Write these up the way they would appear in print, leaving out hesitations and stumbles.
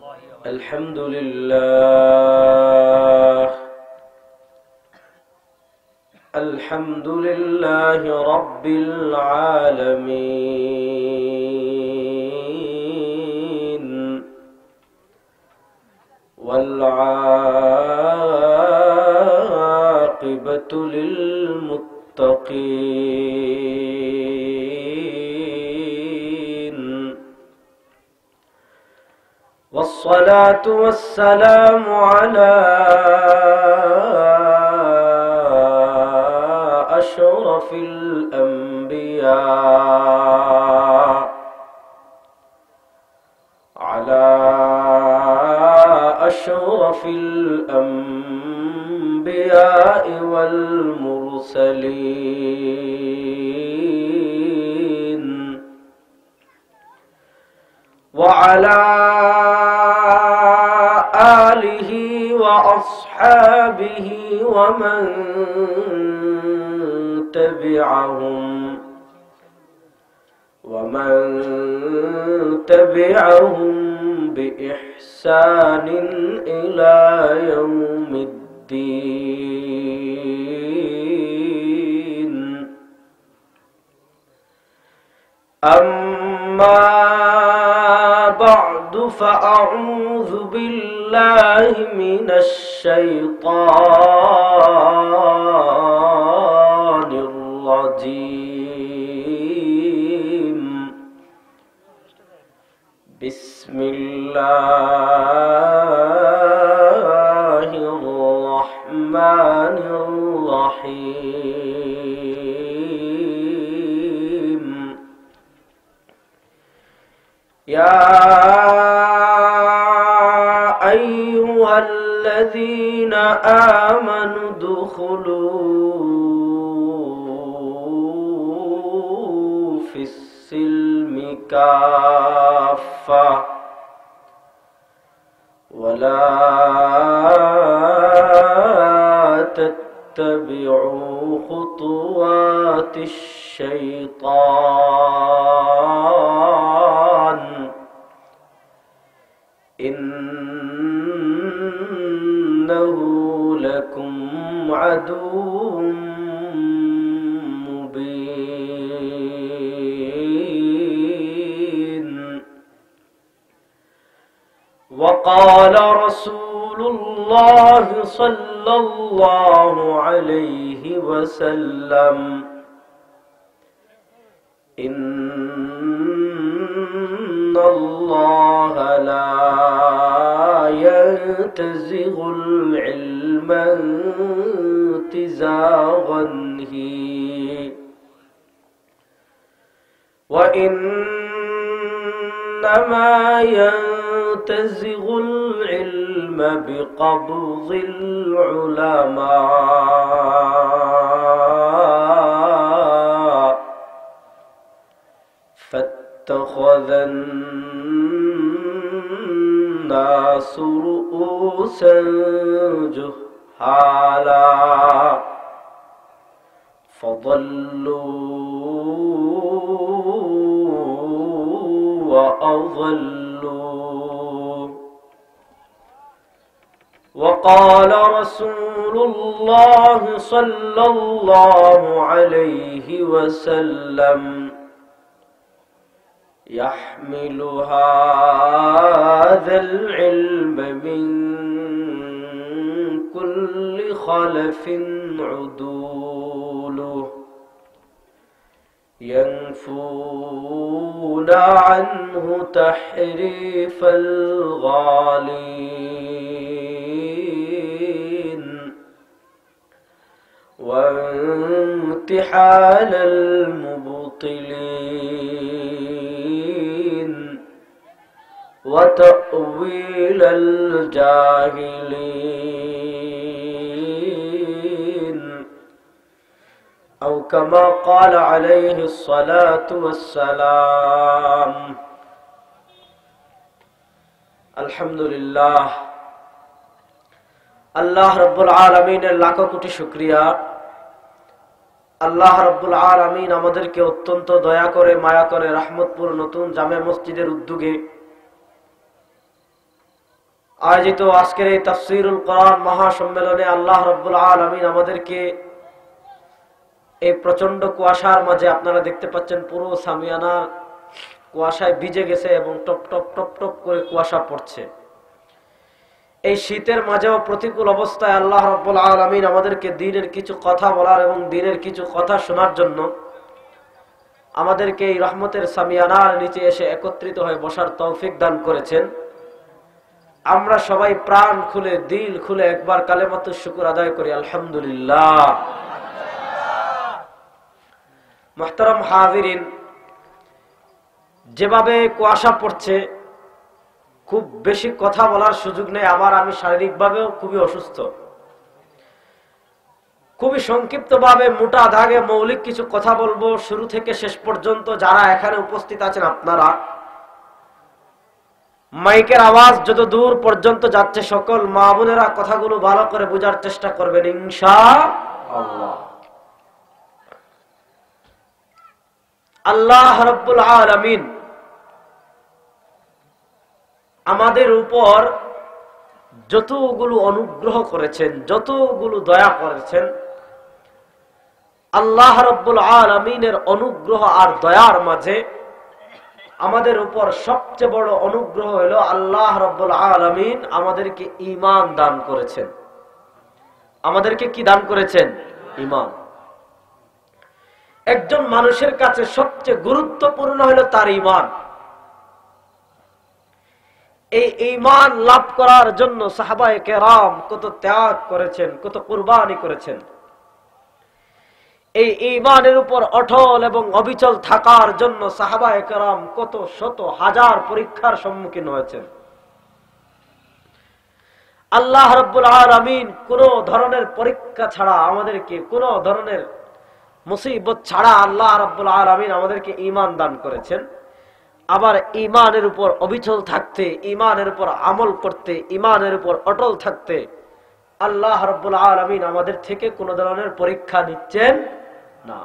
الحمد لله الحمد لله رب العالمين والعاقبة للمتقين والصلاة والسلام على أشرف الأنبياء والمرسلين وعلى آله وأصحابه ومن تبعهم بإحسان إلى يوم الدين. أما بعد فأعوذ بالله من الشيطان الرجيم. بسم الله الرحمن الرحيم. يا أيها الذين آمنوا ادخلوا في السلم كافة ولا تتبعوا خطوات الشيطان إنه لكم عدو مبين. وقال رسول الله صلى الله عليه وسلم إن الله لا ينتزغ العلم انتزاغا وإنما ينتزغ العلم بقبض العلماء فاتخذ الناس رؤوسا جهالا فضلوا وأضلوا. وقال رسول الله صلى الله عليه وسلم يحمل هذا العلم من كل خلف عدوله ينفون عنه تحريف الغالين وانتحال المبطلين وتأويل الجاهلين أو كما قال عليه الصلاة والسلام. الحمد لله আল্লাহ রব্বুল আলামিনের লাখ কোটি শুকরিয়া। আল্লাহ রব্বুল আলামিন আমাদেরকে অত্যন্ত দয়া করে মায়া করে রহমতপুর নতুন জামে মসজিদের উদ্যোগে আয়োজিত আজকের এই তাফসীরুল কোরআন মহাসম্মেলনে আল্লাহ রাব্বুল আলামিন আমাদেরকে এই প্রচন্ড কুয়াশার মাঝে, আপনারা দেখতে পাচ্ছেন পুরো সামিয়ানা কুয়াশায় ভিজে গেছে এবং টপ টপ টপ টপ করে কুয়াশা পড়ছে। এই শীতের মাঝেও প্রতিকূল অবস্থায় আল্লাহ রাব্বুল আলামিন আমাদেরকে দ্বীনের কিছু কথা বলার এবং দ্বীনের কিছু কথা শোনার জন্য আমাদেরকে এই রহমতের সামিয়ানার নিচে এসে একত্রিত হয়ে বসার তৌফিক দান করেছেন। আমরা সবাই প্রাণ খুলে দিল খুলে একবার কালেমাতুশ শুকর আদায় করি, আলহামদুলিল্লাহ। মুহতারাম হাজিরিন, যেভাবে কুয়াশা পড়ছে খুব বেশি কথা বলার সুযোগ নেই আমার। আমি শারীরিকভাবেও খুবই অসুস্থ। খুবই সংক্ষিপ্তভাবে মোটা দাগে মৌলিক কিছু কথা বলবো শুরু থেকে শেষ পর্যন্ত। যারা এখানে উপস্থিত আছেন আপনারা মাইকের আওয়াজ যত দূর পর্যন্ত যাচ্ছে সকল মা বোনেরা কথাগুলো ভালো করে বোঝার চেষ্টা করবেন ইনশাআল্লাহ। আল্লাহ রাব্বুল আলামিন আমাদের উপর যতগুলো অনুগ্রহ করেছেন, যতগুলো দয়া করেছেন, আল্লাহ রাব্বুল আলামিনের অনুগ্রহ আর দয়ার মাঝে আমাদের উপর সবচেয়ে বড় অনুগ্রহ হলো আল্লাহ রাব্বুল আলামিন আমাদেরকে ঈমান দান করেছেন। আমাদেরকে কি দান করেছেন? ঈমান। একজন মানুষের কাছে সবচেয়ে গুরুত্বপূর্ণ হলো তার ঈমান। এই ঈমান লাভ করার জন্য সাহাবায়ে কেরাম কত ত্যাগ করেছেন, কত কুরবানি করেছেন। এই ঈমানের উপর অটল এবং অবিচল থাকার জন্য সাহাবায়ে কেরাম কত শত হাজার পরীক্ষার সম্মুখীন হয়েছেন। আল্লাহ রাব্বুল আলামিন কোন ধরনের পরীক্ষা ছাড়া আমাদেরকে, কোন ধরনের মুসিবত ছাড়া আল্লাহ রাব্বুল আলামিন আমাদেরকে ঈমান দান করেছেন। আবার ঈমানের উপর অবিচল থাকতে, ঈমানের উপর আমল করতে, ঈমানের উপর অটল থাকতে আল্লাহ রাব্বুল আলামিন আমাদের থেকে কোন ধরনের পরীক্ষা নিচ্ছেন না।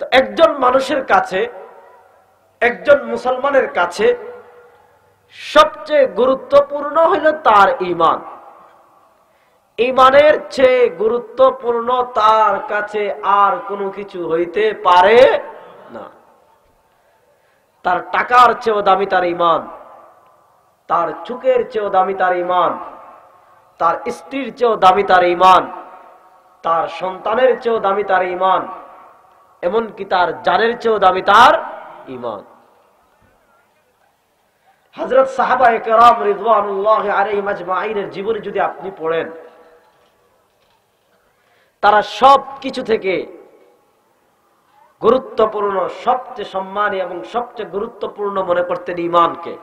তো একজন মানুষের কাছে, একজন মুসলমানের কাছে সবচেয়ে গুরুত্বপূর্ণ হলো তার ঈমান। ঈমানের চেয়ে গুরুত্বপূর্ণ তার কাছে আর কোনো কিছু হইতে পারে না। তার টাকার চেয়েও দামি তার ঈমান, তার চুকের চেয়েও দামি তার ঈমান, তার স্ত্রীর চেয়েও দামি তার ঈমান, তার সন্তানের চেয়েও দামি তার ঈমান, এমনকি তার জানের চেয়েও দামি তার ঈমান। হযরত সাহাবায়ে কেরাম রিদওয়ানুল্লাহি আলাইহিম আজমাইনের জীবনী যদি আপনি পড়েন, তারা সব কিছু থেকে গুরুত্বপূর্ণ, সবচেয়ে সম্মানী এবং সবচেয়ে গুরুত্বপূর্ণ মনে করতেন ঈমানকে।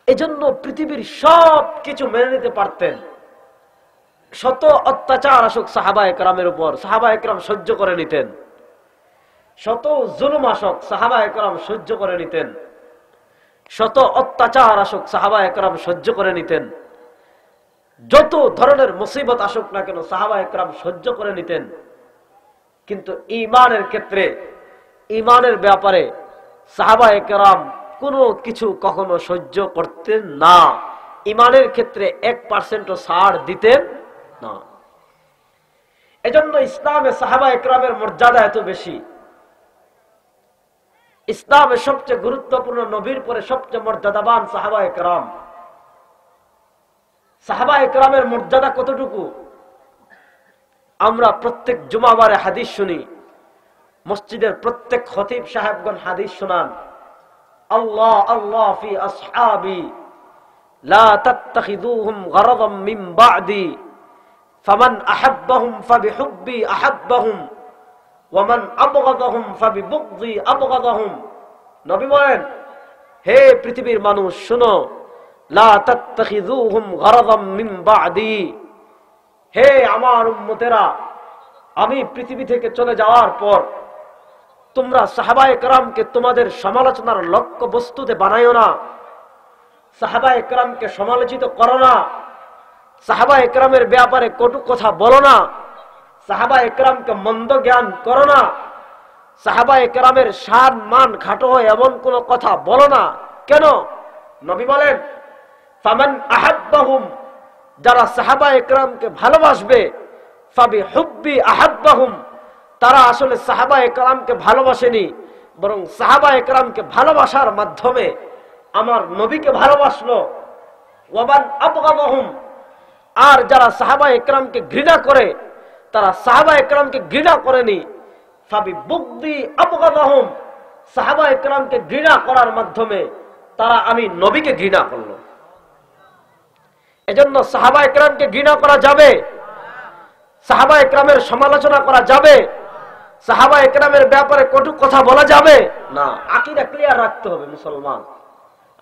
এজন্য পৃথিবীর সব কিছু মেনে নিতে পারতেন। শত অত্যাচার আসুক সাহাবায়ে কেরামের উপর, সাহাবায়ে কেরাম সহ্য করে নিতেন। শত জুলুম আসুক সাহাবায়ে কেরাম সহ্য করে নিতেন। শত অত্যাচার আসুক সাহাবায়ে কেরাম সহ্য করে নিতেন। যত ধরনের মুসিবত আসুক না কেন সাহাবায়ে কেরাম সহ্য করে নিতেন। কিন্তু ঈমানের ক্ষেত্রে, ঈমানের ব্যাপারে সাহাবায়ে কেরাম কোনো কিছু কখনো সহ্য করতেন না। ঈমানের ক্ষেত্রে 1%ও ছাড় দিতেন না। এজন্য ইসলামে সাহাবায়ে কেরামের মর্যাদা এত বেশি। ইসলামের সবচেয়ে গুরুত্বপূর্ণ নবীর পরে সবচেয়ে মর্যাদাবান সাহাবায়ে কেরাম। সাহাবায়ে কেরামের মর্যাদা কতটুকু? আমরা প্রত্যেক জুমাবারে হাদিস শুনি, মসজিদের প্রত্যেক খতিব সাহেবগণ হাদিস শোনান, আল্লাহ আল্লাহ ফি আসহাবি লা তাত্তাখিযুহুম গরাদাম মিন বা'দি ফামান আহাব্বাহুম ফাবিহুব্বি আহাব্বাহুম ওয়া মান আবগাদাহুম ফাবিবুগযি আবগাদাহুম। নবী বলেন, হে পৃথিবীর মানুষ শুনো, লা তাত্তাখিযুহুম গরাদাম মিন বা'দি, হে আমার উম্মতেরা, আমি পৃথিবী থেকে চলে যাওয়ার পর তোমরা সাহাবায়ে কেরামকে তোমাদের সমালোচনার লক্ষ্য বস্তুতে বানাইও না। সাহাবায়ে কেরামকে সমালোচিত করো না। সাহাবায়ে কেরামের ব্যাপারে কটু কথা বলো না। সাহাবায়ে কেরামকে মন্দ জ্ঞান করো না। সাহাবায়ে কেরামের শান মান খাটো হয় এমন কোন কথা বলো না। কেন? নবী বলেন ফামান আহাব্বাহুম, যারা সাহাবায়ে কেরামকে ভালোবাসবে, ফাবি হুব্বি আহাব্বাহুম, তারা আসলে সাহাবায়ে কেরামকে ভালোবাসেনি, বরং সাহাবায়ে কেরামকে ভালোবাসার মাধ্যমে আমার নবীকে ভালোবাসলো। ওয়ামান আবগাদাহুম, আর যারা সাহাবায়ে কেরামকে ঘৃণা করে, তারা সাহাবায়ে কেরামকে ঘৃণা করেনি, ফাবি বুগদি আবগাদাহুম, সাহাবায়ে কেরামকে ঘৃণা করার মাধ্যমে তারা আমি নবীকে ঘৃণা করলো। এজন্য সাহাবায়ে কেরামকে ঘৃণা করা যাবে? সাহাবায়ে কেরামের সমালোচনা করা যাবে? সাহাবায়ে কেরামের ব্যাপারে কটু কথা বলা যাবে না। আকীদা ক্লিয়ার রাখতে হবে মুসলমান।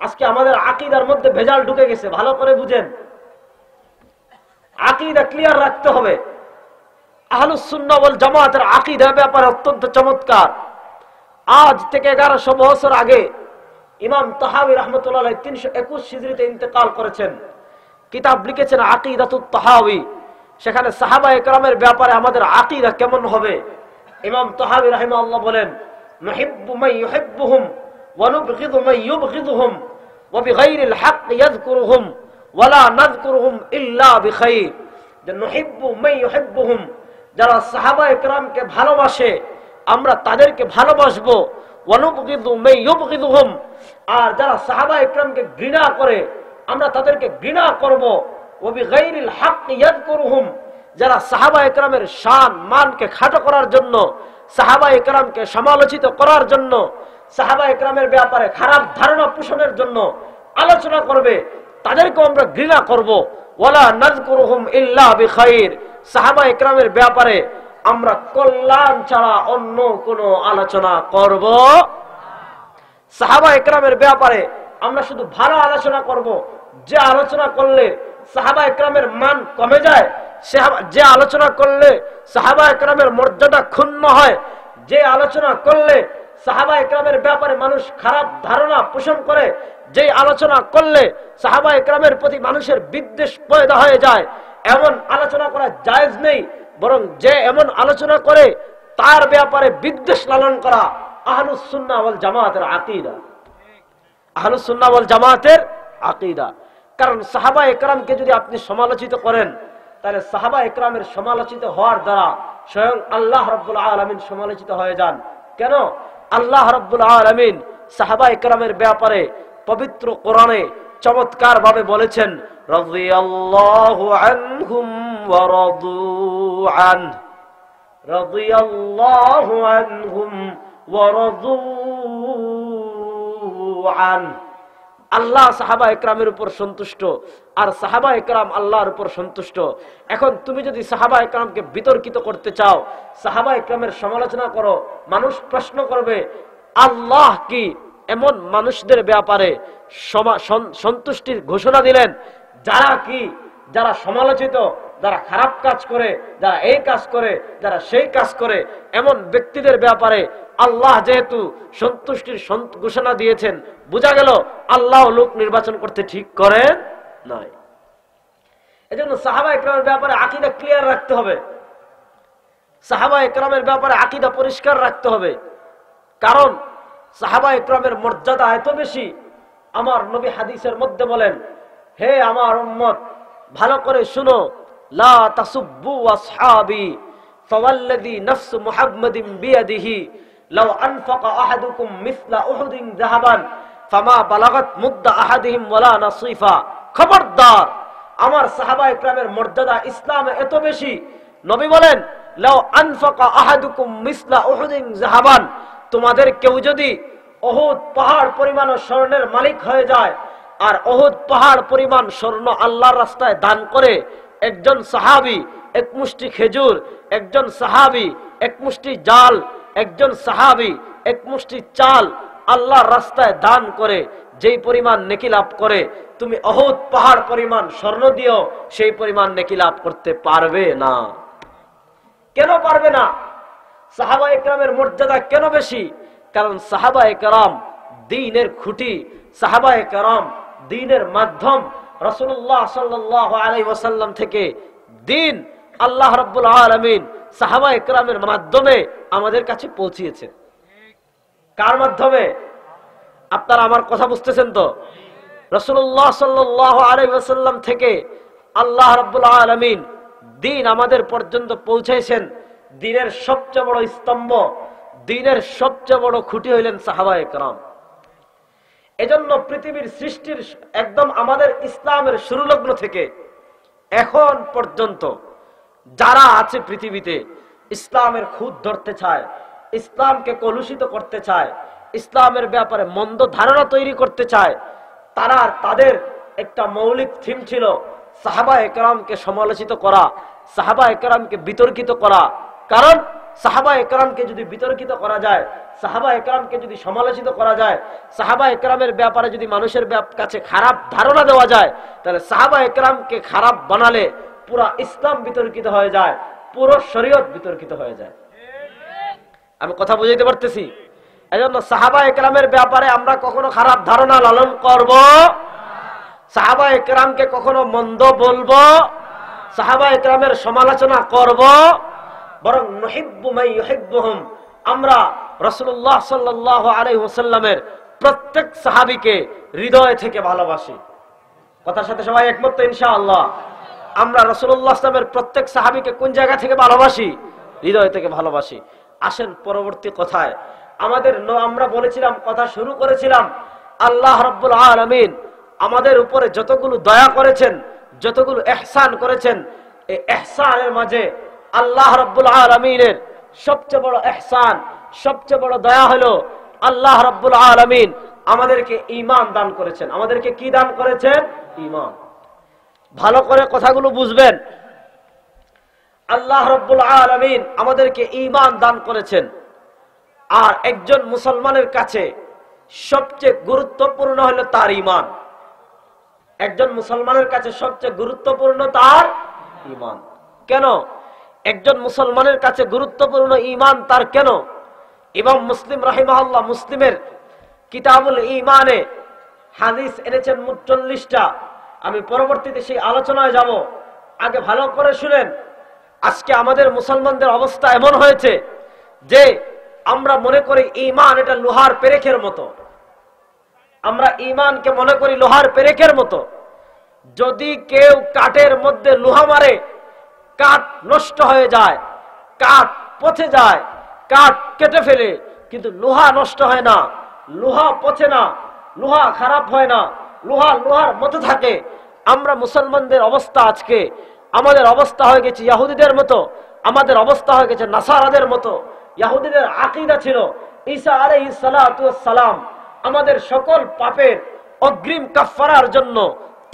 আজকে আমাদের আকীদার মধ্যে ভেজাল ঢুকে গেছে, ভালো করে বুঝেন। আকীদা ক্লিয়ার রাখতে হবে। আহলুস সুন্নাহ ওয়াল জামাতের আকীদার ব্যাপারে অত্যন্ত চমৎকার। আজ থেকে 1100 বছর আগে ইমাম তাহাবী রাহমাতুল্লাহ আলাইহি 321 হিজরিতে ইন্তেকাল করেছেন। কিতাব লিখেছেন আকীদাতুত তাহাবী। সেখানে সাহাবায়ে কেরামের ব্যাপারে আমাদের আকীদা কেমন হবে, ইমাম তাহাবী রাহিমাহুল্লাহ বলেন, নুহিব্বু মান ইউহিব্বুহুম ওয়া নুবগিযু মান ইউবগিযুহুম ওয়া বিগাইরিল হক ইয়াযকুরুহুম ওয়া লা নাযকুরুহুম ইল্লা বিখাইর। যে নুহিব্বু মান ইউহিব্বুহুম, যারা সাহাবায়ে কেরামকে ভালোবাসে আমরা তাদেরকে ভালোবাসবো, ওয়া নুবগিযু মান ইউবগিযুহুম, আর যারা সাহাবায়ে কেরামকে ঘৃণা করে আমরা তাদেরকে ঘৃণা করব। ওয়া বিগাইরিল হক ইয়াযকুরুহুম, যারা সাহাবায়ে কেরামের শান মানকে খাটো করার জন্য, সাহাবায়ে কেরামকে সমালোচিত করার জন্য, সাহাবায়ে কেরামের ব্যাপারে খারাপ ধারণা পোষণের জন্য আলোচনা করবে, তাদেরকে আমরা ঘৃণা করব। ওয়ালা নাযকুরুহুম ইল্লা বিখাইর, সাহাবায়ে কেরামের ব্যাপারে আমরা কল্যাণ ছাড়া অন্য কোনো আলোচনা করব। সাহাবায়ে কেরামের ব্যাপারে আমরা শুধু ভালো আলোচনা করব। যে আলোচনা করলে সাহাবায়ে কেরামের মান কমে যায়, যে আলোচনা করলে সাহাবায়ে কেরামের মর্যাদা ক্ষুণ্ণ হয়, যে আলোচনা করলে সাহাবায়ে কেরামের ব্যাপারে মানুষ খারাপ ধারণা পোষণ করে, যে আলোচনা করলে সাহাবায়ে কেরামের প্রতি মানুষের বিদ্বেষ পয়দা হয়ে যায়, এমন আলোচনা করা জায়েজ নেই। বরং যে এমন আলোচনা করে তার ব্যাপারে বিদ্বেষ লালন করা আহলুস সুন্নাহ ওয়াল জামাতের আকীদা। আহলুস সুন্নাহ ওয়াল জামাতের আকীদা। কারণ সাহাবায়ে কেরামকে যদি আপনি সমালোচিত করেন, তাহলে সাহাবায়ে কেরামের সমালোচিত হওয়ার দ্বারা স্বয়ং আল্লাহ রাব্বুল আলামিন সমালোচিত হয়ে যান। কেন? আল্লাহ রাব্বুল আলামিন সাহাবায়ে কেরামের ব্যাপারে পবিত্র কোরআনে চমৎকার ভাবে বলেছেন, রাদিয়াল্লাহু আনহুম ওয়া রাদু আন, রাদিয়াল্লাহু আনহুম ওয়া রাদু আন। আল্লাহ সাহাবায়ে কেরামের উপর সন্তুষ্ট আর সাহাবায়ে কেরাম আল্লাহর উপর সন্তুষ্ট। এখন তুমি যদি সাহাবায়ে কেরামকে বিতর্কিত করতে চাও, সাহাবায়ে কেরামের সমালোচনা করো, মানুষ প্রশ্ন করবে আল্লাহ কি এমন মানুষদের ব্যাপারে সন্তুষ্টির ঘোষণা দিলেন যারা সমালোচিত, যারা খারাপ কাজ করে, যারা এই কাজ করে, যারা সেই কাজ করে, এমন ব্যক্তিদের ব্যাপারে আল্লাহ যেহেতু সন্তুষ্টির ঘোষণা দিয়েছেন, বোঝা গেল আল্লাহ লোক নির্বাচন করতে ঠিক করেন নাই। এজন্য সাহাবায়ে কেরামের ব্যাপারে আকীদা ক্লিয়ার রাখতে হবে। সাহাবায়ে কেরামের ব্যাপারে আকীদা পরিষ্কার রাখতে হবে। কারণ সাহাবায়ে কেরামের মর্যাদা এত বেশি। আমার নবী হাদিসের মধ্যে বলেন, হে আমার উম্মত, ভালো করে শুনো, লা তাসুব্বু আসহাবি ফাওয়াল্লাযী নাফসু মুহাম্মাদিন বিয়াদিহি লাউ আনফাকা আহাদুকুম মিসলা উহুদিন যাহাবান ফামা বালাগাত মুদ্দা আহাদিহিম ওয়ালা নাসিফা। খবরদার, আমার সাহাবায়ে কেরামের মর্যাদা ইসলামে এত বেশি। নবী বলেন, লাউ আনফাকা আহাদুকুম মিসলা উহুদিন যাহাবান, তোমাদের কেউ যদি উহুদ পাহাড় পরিমাণ স্বর্ণের মালিক হয়ে যায় আর উহুদ পাহাড় পরিমাণ স্বর্ণ আল্লাহর রাস্তায় দান করে, একজন সাহাবী এক মুষ্টি খেজুর, একজন সাহাবী এক মুষ্টি জাল, একজন সাহাবী এক মুষ্টি চাল আল্লাহর রাস্তায় দান করে যেই পরিমাণ নেকি লাভ করে, তুমি উহুদ পাহাড় পরিমাণ স্বর্ণ দিও সেই পরিমাণ নেকি লাভ করতে পারবে না। কেন পারবে না? সাহাবায়ে কেরামের মর্যাদা কেন বেশি? কারণ সাহাবায়ে কেরাম দ্বীনের খুঁটি, সাহাবায়ে কেরাম দ্বীনের মাধ্যম। রাসূলুল্লাহ সাল্লাল্লাহু আলাইহি ওয়াসাল্লাম থেকে দ্বীন আল্লাহ রাব্বুল আলামিন সাহাবায়ে কেরামের মাধ্যমে আমাদের কাছে পৌঁছিয়েছেন। কার মাধ্যমে? আপনারা আমার কথা বুঝতেছেন তো? রাসূলুল্লাহ সাল্লাল্লাহু আলাইহি ওয়াসাল্লাম থেকে আল্লাহ রাব্বুল আলামিন দ্বীন আমাদের পর্যন্ত পৌঁছেছেন। দ্বীনের সবচেয়ে বড় স্তম্ভ, দ্বীনের সবচেয়ে বড় খুঁটি হইলেন সাহাবায়ে কেরাম। এজন্য পৃথিবীর সৃষ্টির একদম আমাদের ইসলামের শুরু লগ্ন থেকে এখন পর্যন্ত যারা আছে পৃথিবীতে ইসলামের খুঁত ধরতে চায়, ইসলামকে কলুষিত করতে চায়, ইসলামের ব্যাপারে মন্দ ধারণা তৈরি করতে চায়, তাদের একটা মৌলিক থিম ছিল সাহাবায়ে কেরামকে সমালোচিত করা, সাহাবায়ে কেরামকে বিতর্কিত করা। কারণ সাহাবায়ে কেরামকে যদি বিতর্কিত করা যায়, সাহাবায়ে কেরামকে যদি সমালোচিত করা যায়, সাহাবায়ে কেরামের ব্যাপারে যদি মানুষের কাছে খারাপ ধারণা দেওয়া যায়, তাহলে সাহাবায়ে কেরামকে খারাপ বানালে পুরো ইসলাম বিতর্কিত হয়ে যায়, পুরো শরীয়ত বিতর্কিত হয়ে যায়। আমি কথা বুঝাইতে পারতেছি? এজন্য সাহাবায়ে কেরামের ব্যাপারে আমরা কখনো খারাপ ধারণা লালন করব, সাহাবায়ে কেরামকে কখনো মন্দ বলবো, সাহাবায়ে কেরামের সমালোচনা করব, বরং নুহিব্বু মান ইউহিব্বুহুম, আমরা রাসূলুল্লাহ সাল্লাল্লাহু আলাইহি ওয়াসাল্লামের প্রত্যেক সাহাবীকে হৃদয় থেকে ভালোবাসি। কথার সাথে সবাই একমত তো ইনশাআল্লাহ? আমরা রাসূলুল্লাহ সাল্লামের প্রত্যেক সাহাবীকে কোন জায়গা থেকে ভালোবাসি? হৃদয় থেকে ভালোবাসি। আসেন পরবর্তী কথায়। আমরা বলেছিলাম, কথা শুরু করেছিলাম, আল্লাহ রাব্বুল আলামিন আমাদের উপরে যতগুলো দয়া করেছেন, যতগুলো ইহসান করেছেন, এই ইহসানের মাঝে আল্লাহ রাব্বুল আলামিনের সবচেয়ে বড় ইহসান, সবচেয়ে বড় দয়া হলো আল্লাহ রাব্বুল আলামিন আমাদেরকে ঈমান দান করেছেন। আমাদেরকে কি দান করেছেন? ঈমান। ভালো করে কথাগুলো বুঝবেন। আল্লাহ রাব্বুল আলামিন আমাদেরকে ঈমান দান করেছেন। আর একজন মুসলমানের কাছে সবচেয়ে গুরুত্বপূর্ণ হলো তার ঈমান। একজন মুসলমানের কাছে সবচেয়ে গুরুত্বপূর্ণ তার ঈমান। কেন একজন মুসলমানের কাছে গুরুত্বপূর্ণ ঈমান তার? কেন? ইমাম মুসলিম রাহিমাহুল্লাহ মুসলিমের কিতাবুল ঈমানে হাদিস এনেছেন মোট 40টা। আমি পরবর্তীতে সেই আলোচনায় যাব। আগে ভালো করে শুনেন। আজকে আমাদের মুসলমানদের অবস্থা এমন হয়েছে যে আমরা মনে করি ঈমান এটা লোহার পেরেকের মতো। আমরা ঈমানকে মনে করি লোহার পেরেকের মতো। যদি কেউ কাঠের মধ্যে লোহা মারে, কাঠ নষ্ট হয়ে যায়, কাঠ পচে যায়, কাঠ কেটে ফেলে, কিন্তু লোহা নষ্ট হয় না, লোহা পচে না, লোহা খারাপ হয় না, লোহা লোহার মতো থাকে। আমরা মুসলমানদের অবস্থা আজকে, আমাদের অবস্থা হয়ে গেছে ইহুদিদের মতো, আমাদের অবস্থা হয়ে গেছে নাসারাদের মতো। ইহুদিদের আকীদা ছিল ঈসা আলাইহিস সালাতু ওয়াস সালাম আমাদের সকল পাপের অগ্রিম কাফফারার জন্য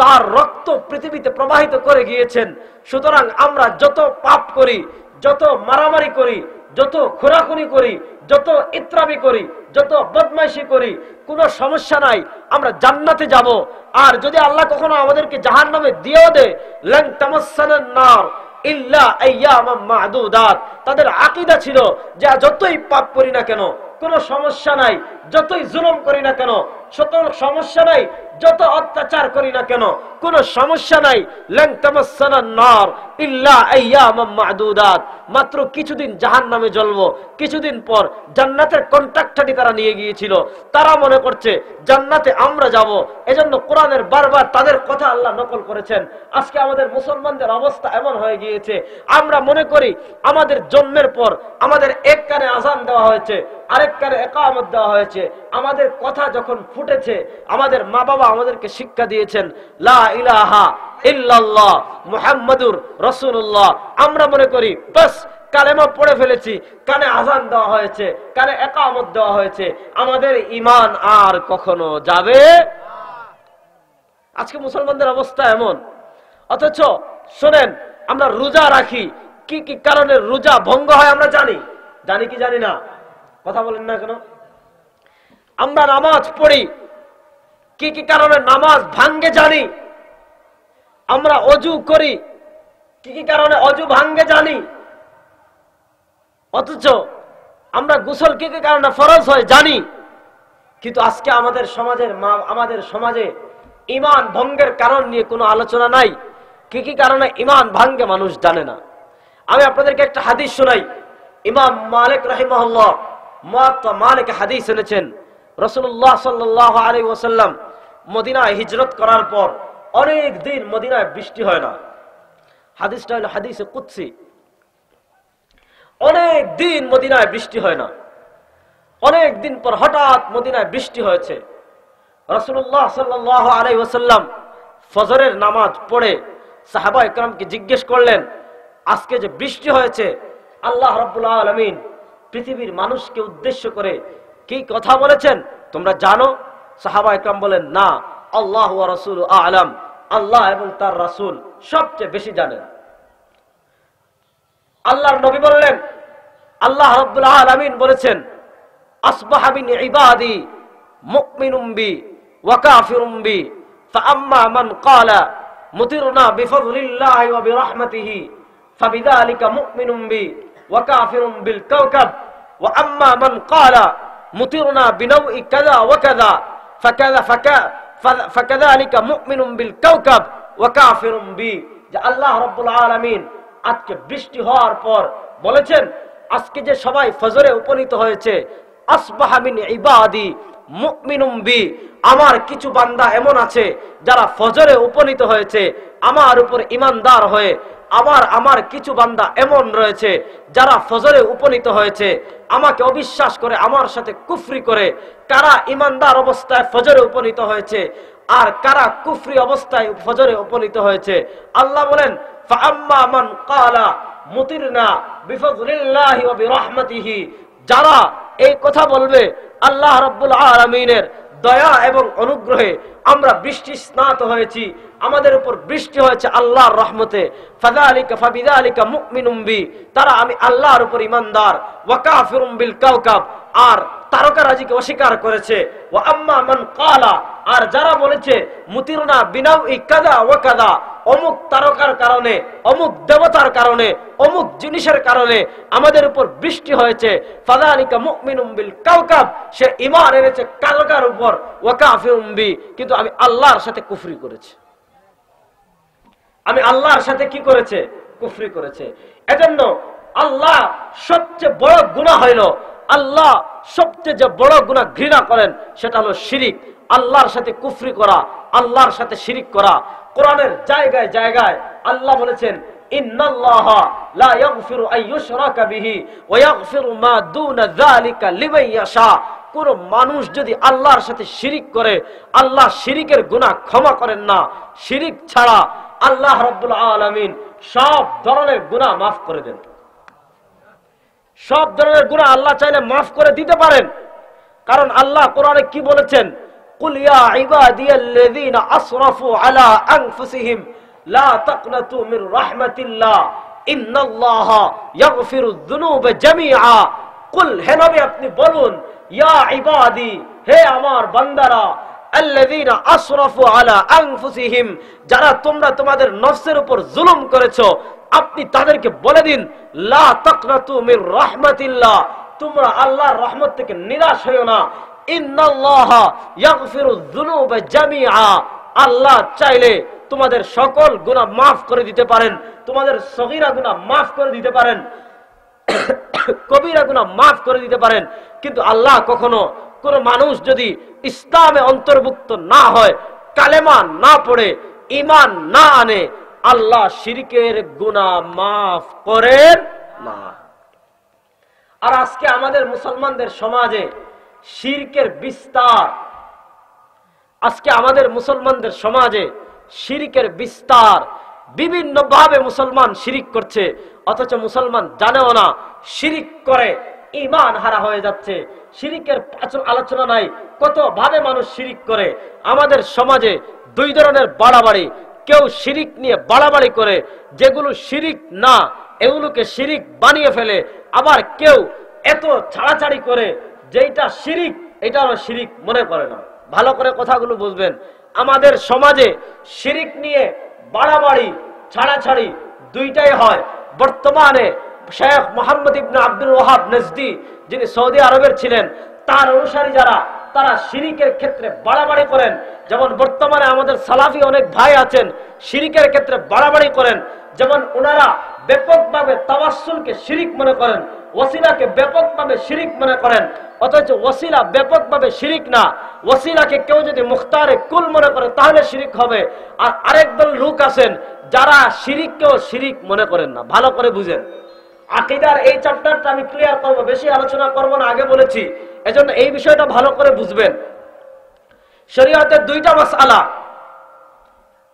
তার রক্ত পৃথিবীতে প্রবাহিত করে গিয়েছেন। সুতরাং আমরা যত পাপ করি, যত মারামারি করি, যত খোরাখুরি করি, যত ইত্রামি করি, যত বদমাইশি করি, কোনো সমস্যা নাই, আমরা জান্নাতে যাব। আর যদি আল্লাহ কখনো আমাদেরকে জাহান্নামে দিয়েও দেয়, লান তামাসসানান নার ইল্লা আইয়ামাম মা'দুদাত। তাদের আকীদা ছিল যে যতই পাপ করি না কেন কোনো সমস্যা নাই, যতই জুলুম করি না কেন সমস্যা নাই, যত অত্যাচার করি না কেন কোনো সমস্যা নাই, লান তামাসসানান নার ইল্লা আইয়ামাম মা'দুদাত। মাত্র কিছুদিন জাহান্নামে জ্বলবো, কিছুদিন পর জান্নাতের কন্ট্রাক্টটি তারা নিয়ে গিয়েছিল। তারা মনে করছে জান্নাতে আমরা যাব, এজন্য কোরআনের বারবার তাদের কথা আল্লাহ নকল করেছেন। আজকে আমাদের মুসলমানদের অবস্থা এমন হয়ে গিয়েছে, আমরা মনে করি আমাদের জন্মের পর আমাদের এক কানে আযান দেওয়া হয়েছে, আরেক কানে ইকামত দেওয়া হয়েছে। আমাদের কথা যখন ফুটেছে, আমাদের মা বাবা আমাদেরকে শিক্ষা দিয়েছেন লা ইলাহা ইল্লাল্লাহ মুহাম্মাদুর রাসূলুল্লাহ। আমরা মনে করি বাস কালেমা পড়ে ফেলেছি, কানে আযান দেওয়া হয়েছে, কানে ইকামত দেওয়া হয়েছে, আমাদের ঈমান আর কখনো যাবে। আজকে মুসলমানদের অবস্থা এমন। অথচ শুনেন, আমরা রোজা রাখি, কি কি কারণে রোজা ভঙ্গ হয় আমরা জানি? জানি কি জানি না? কথা বলেন না কেন? আমরা নামাজ পড়ি, কি কি কারণে নামাজ ভাঙ্গে জানি? আমরা অজু করি, কি কি কারণে অজু ভাঙ্গে জানি? অথচ আমরা গোসল কি কি কারণে ফরজ হয় জানি। কিন্তু আজকে আমাদের সমাজে ঈমান ভঙ্গের কারণ নিয়ে কোনো আলোচনা নাই। কি কি কারণে ঈমান ভাঙ্গে মানুষ জানে না। আমি আপনাদেরকে একটা হাদিস শোনাই। ইমাম মালিক রাহিমাহুল্লাহ মুয়াত্তা মালিক হাদিস এনেছেন। রাসূলুল্লাহ সাল্লাল্লাহু আলাইহি ওয়াসাল্লাম মদিনায় হিজরত করার পর অনেক দিন মদিনায় বৃষ্টি হয় না। হাদিসটা হলো হাদিসে কুদসি। অনেক দিন মদিনায় বৃষ্টি হয় না। অনেক দিন পর হঠাৎ মদিনায় বৃষ্টি হয়েছে। রাসূলুল্লাহ সাল্লাল্লাহু আলাইহি ওয়াসাল্লাম ফজরের নামাজ পড়ে সাহাবা একরামকে জিজ্ঞেস করলেন, আজকে যে বৃষ্টি হয়েছে, আল্লাহ রাব্বুল আলামিন পৃথিবীর মানুষকে উদ্দেশ্য করে কি কথা বলেছেন তোমরা জানো? সাহাবা একরাম বলেন, না, আল্লাহু ওয়া রাসূলু আ'লাম, আল্লাহ এবং তার রাসূল সবচেয়ে বেশি জানেন। আল্লাহর নবী বললেন, আল্লাহ রাব্বুল আলামিন বলেছেন, আসবাহা মিন ইবাদি মুমিনুম বি ওয়া কাফিরুম বি ফাআম্মা মান ক্বালা মুতিরনা বিফযলিল্লাহি ওয়া বিরহমাতিহি ফাবিযালিকা মুমিনুম বি ওয়া কাফিরুম বিল কাওকাব ওয়া আম্মা মান ক্বালা মুতিরনা বিনাউই কাযা ওয়া কাযা ফাকাযালিকা মুমিনুম বিল কাওকাব ওয়া কাফিরুম বি। যে আল্লাহ রাব্বুল আলামিন আজকে বৃষ্টি হওয়ার পর বলেছেন, আজকে যে সবাই ফজরে উপনীত হয়েছে, আসবাহা মিন ইবাদি মুমিনুম বি, আমার কিছু বান্দা এমন আছে যারা ফজরে উপনীত হয়েছে আমার উপর ঈমানদার হয়ে। আমার কিছু বান্দা এমন রয়েছে যারা ফজরে উপনীত হয়েছে আমাকে অবিশ্বাস করে, আমার সাথে কুফরি করে। কারা ঈমানদার অবস্থায় ফজরে উপনীত হয়েছে আর কারা কুফরি অবস্থায় ফজরে উপনীত হয়েছে? আল্লাহ বলেন, ফাআম্মা মান ক্বালা মুতিরনা বিফযলিল্লাহি ওয়া বিরহমাতিহি, যারা এই কথা বলবে আল্লাহ রাব্বুল আলামিনের দয়া এবং অনুগ্রহে আমরা বৃষ্টি স্নাত হয়েছি, আমাদের উপর বৃষ্টি হয়েছে আল্লাহর রহমতে, ফাবিযালিকা মুমিনুম বি, তারা আমি আল্লাহর উপর ঈমানদার, ওয়া কাফিরুম বিল কাওকাব, আর তারকারাজিকে অস্বীকার করেছে, ওয়া আম্মা মান ক্বালা, আর যারা বলেছে মুতিরনা বিনাউই কাযা ওয়া কাযা, অমুক তারকার কারণে, অমুক দেবতার কারণে, অমুক জিনিসের কারণে আমাদের উপর বৃষ্টি হয়েছে, ফাযালিকা মুমিনুম বিল কাওকাব, সে ঈমান এনেছে তারকার উপর, ওয়া কাফিরুম বি, কিন্তু আমি আল্লাহর সাথে কুফরি করেছি। আমি আল্লাহর সাথে কি করেছে? কুফরি করেছে। এজন্য আল্লাহ সবচেয়ে বড় গুনাহ হইল, আল্লাহ সবচেয়ে যে বড় গুনাহ ঘৃণা করেন সেটা হলো শিরিক, আল্লাহর সাথে কুফরি করা, আল্লাহর সাথে শিরিক করা। কোরআনের জায়গায় জায়গায় আল্লাহ বলেছেন, ইন্নাল্লাহা লা ইয়াগফিরু আন ইউশরাকা বিহি ওয়া ইয়াগফিরু মা দুনা যালিকা লিমান ইয়াশা। কোন মানুষ যদি আল্লাহর সাথে শিরিক করে, আল্লাহ শিরিকের গুনাহ ক্ষমা করেন না। শিরিক ছাড়া আল্লাহ রাব্বুল আলামিন সব ধরনের গুনাহ মাফ করে দেন। সব ধরনের গুনাহ আল্লাহ চাইলে মাফ করে দিতে পারেন, কারণ আল্লাহ কোরআনে কি বলেছেন, কুল ইয়া ইবাদিয়াল্লাযীনা আসরাফু আলা আনফুসিহিম লা তাকনাতু মির রাহমাতিল্লাহ ইন্নাল্লাহা ইয়াগফিরুয যুনুবা জামিআ। কুল, হে নবী আপনি বলুন, ইয়া ইবাদি, হে আমার বান্দারা, আল্লাযীনা আসরাফু আলা আনফুসিহিম, যারা তোমরা তোমাদের নফসের উপর জুলুম করেছো, আপনি তাদেরকে বলে দিন, লা তাকনাতু মির রাহমাতিল্লাহ, তোমরা আল্লাহর রহমত থেকে নিরাশ হইও না। ইন্নাল্লাহা ইয়াগফিরুয যুনুবা জামিআ, আল্লাহ চাইলে তোমাদের সকল গুনাহ মাফ করে দিতে পারেন, তোমাদের সগীরা গুনাহ মাফ করে দিতে পারেন, কবিরা গুনাহ মাফ করে দিতে পারেন। কিন্তু আল্লাহ কখনো কোন মানুষ যদি ইসলামে অন্তর্ভুক্ত না হয়, কালেমা না পড়ে, ঈমান না আনে, আল্লাহ শিরকের গুনাহ মাফ করেন না। আর আজকে আমাদের মুসলমানদের সমাজে শিরকের বিস্তার, আজকে আমাদের মুসলমানদের সমাজে শিরকের বিস্তার, বিভিন্ন ভাবে মুসলমান শিরিক করছে, অথচ মুসলমান জানেও না শিরিক করে ঈমান হারা হয়ে যাচ্ছে। শিরিকের আলোচনা নাই, কত ভাবে মানুষ শিরিক করে। আমাদের সমাজে দুই ধরনের বাড়াবাড়ি, কেউ শিরিক নিয়ে বাড়াবাড়ি করে, যেগুলো শিরিক না এগুলোকে শিরিক বানিয়ে ফেলে, আবার কেউ এত ছাড়াছাড়ি করে যেটা শিরিক এটা হলো শিরিক মনে করে না। ভালো করে কথাগুলো বুঝবেন। আমাদের সমাজে শিরিক নিয়ে বাড়াবাড়ি ছাড়াছাড়ি দুইটাই হয়। বর্তমানে শেখ মোহাম্মদ ইবনে আব্দুল ওয়াহাব নজদি, যিনি সৌদি আরবের ছিলেন, তার অনুসারী যারা, তারা শিরিকের ক্ষেত্রে বাড়াবাড়ি করেন। যেমন বর্তমানে আমাদের সালাফি অনেক ভাই আছেন শিরিকের ক্ষেত্রে বাড়াবাড়ি করেন। যেমন ওনারা ব্যাপকভাবে তাওয়াসসুলকে শিরিক মনে করেন, ওসিলাকে ব্যাপকভাবে শিরিক মনে করেন। অথচ ওসিলা ব্যাপকভাবে শিরিক না। ওসিলাকে কেউ যদি মুখতারে কুল মনে করে তাহলে শিরিক হবে। আর আরেক দল লোক আছেন যারা শিরিককেও শিরিক মনে করেন না। ভালো করে বুঝেন, আকীদার এই চ্যাপ্টারটা আমি ক্লিয়ার করব, বেশি আলোচনা করব না, আগে বলেছি, এজন্য এই বিষয়টা ভালো করে বুঝবেন। শরীয়তের দুইটা মাসআলা।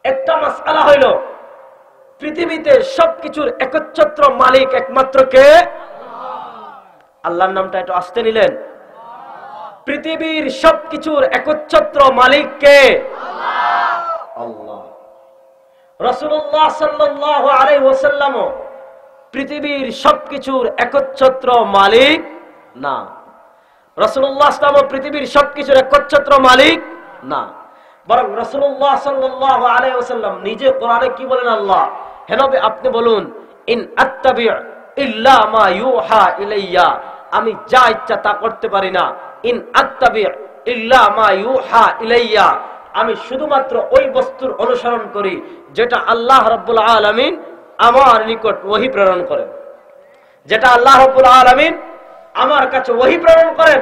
একটা মাসআলা হইল পৃথিবীতে সবকিছুর একচ্ছত্র মালিক একমাত্র কে? আল্লাহর নামটা একটু আস্তে নিলেন। পৃথিবীর সবকিছুর একচ্ছত্র মালিক কে? আল্লাহ। রাসূলুল্লাহ সাল্লাল্লাহু আলাইহি ওয়াসাল্লাম পৃথিবীর সবকিছুর একচ্ছত্র মালিক না। রাসূলুল্লাহ সাল্লাল্লাহু আলাইহি ওয়াসাল্লাম পৃথিবীর সবকিছুর একচ্ছত্র মালিক না, বরং রাসূলুল্লাহ সাল্লাল্লাহু আলাইহি ওয়াসাল্লাম নিজে কোরআনে কি বলেন? আল্লাহ, হে নবী আপনি বলুন, ইন আত্তাবি ইল্লা মা ইউহা ইলাইয়া, আমি যা ইচ্ছা তা করতে পারি না। ইন আত্তাবি ইল্লা মা ইউহা ইলাইয়া, আমি শুধুমাত্র ওই বস্তুর অনুসরণ করি যেটা আল্লাহ রাব্বুল আলামিন আমার নিকট ওহী প্রেরণ করেন। যেটা আল্লাহ রাব্বুল আলামিন আমার কাছে ওহী প্রেরণ করেন,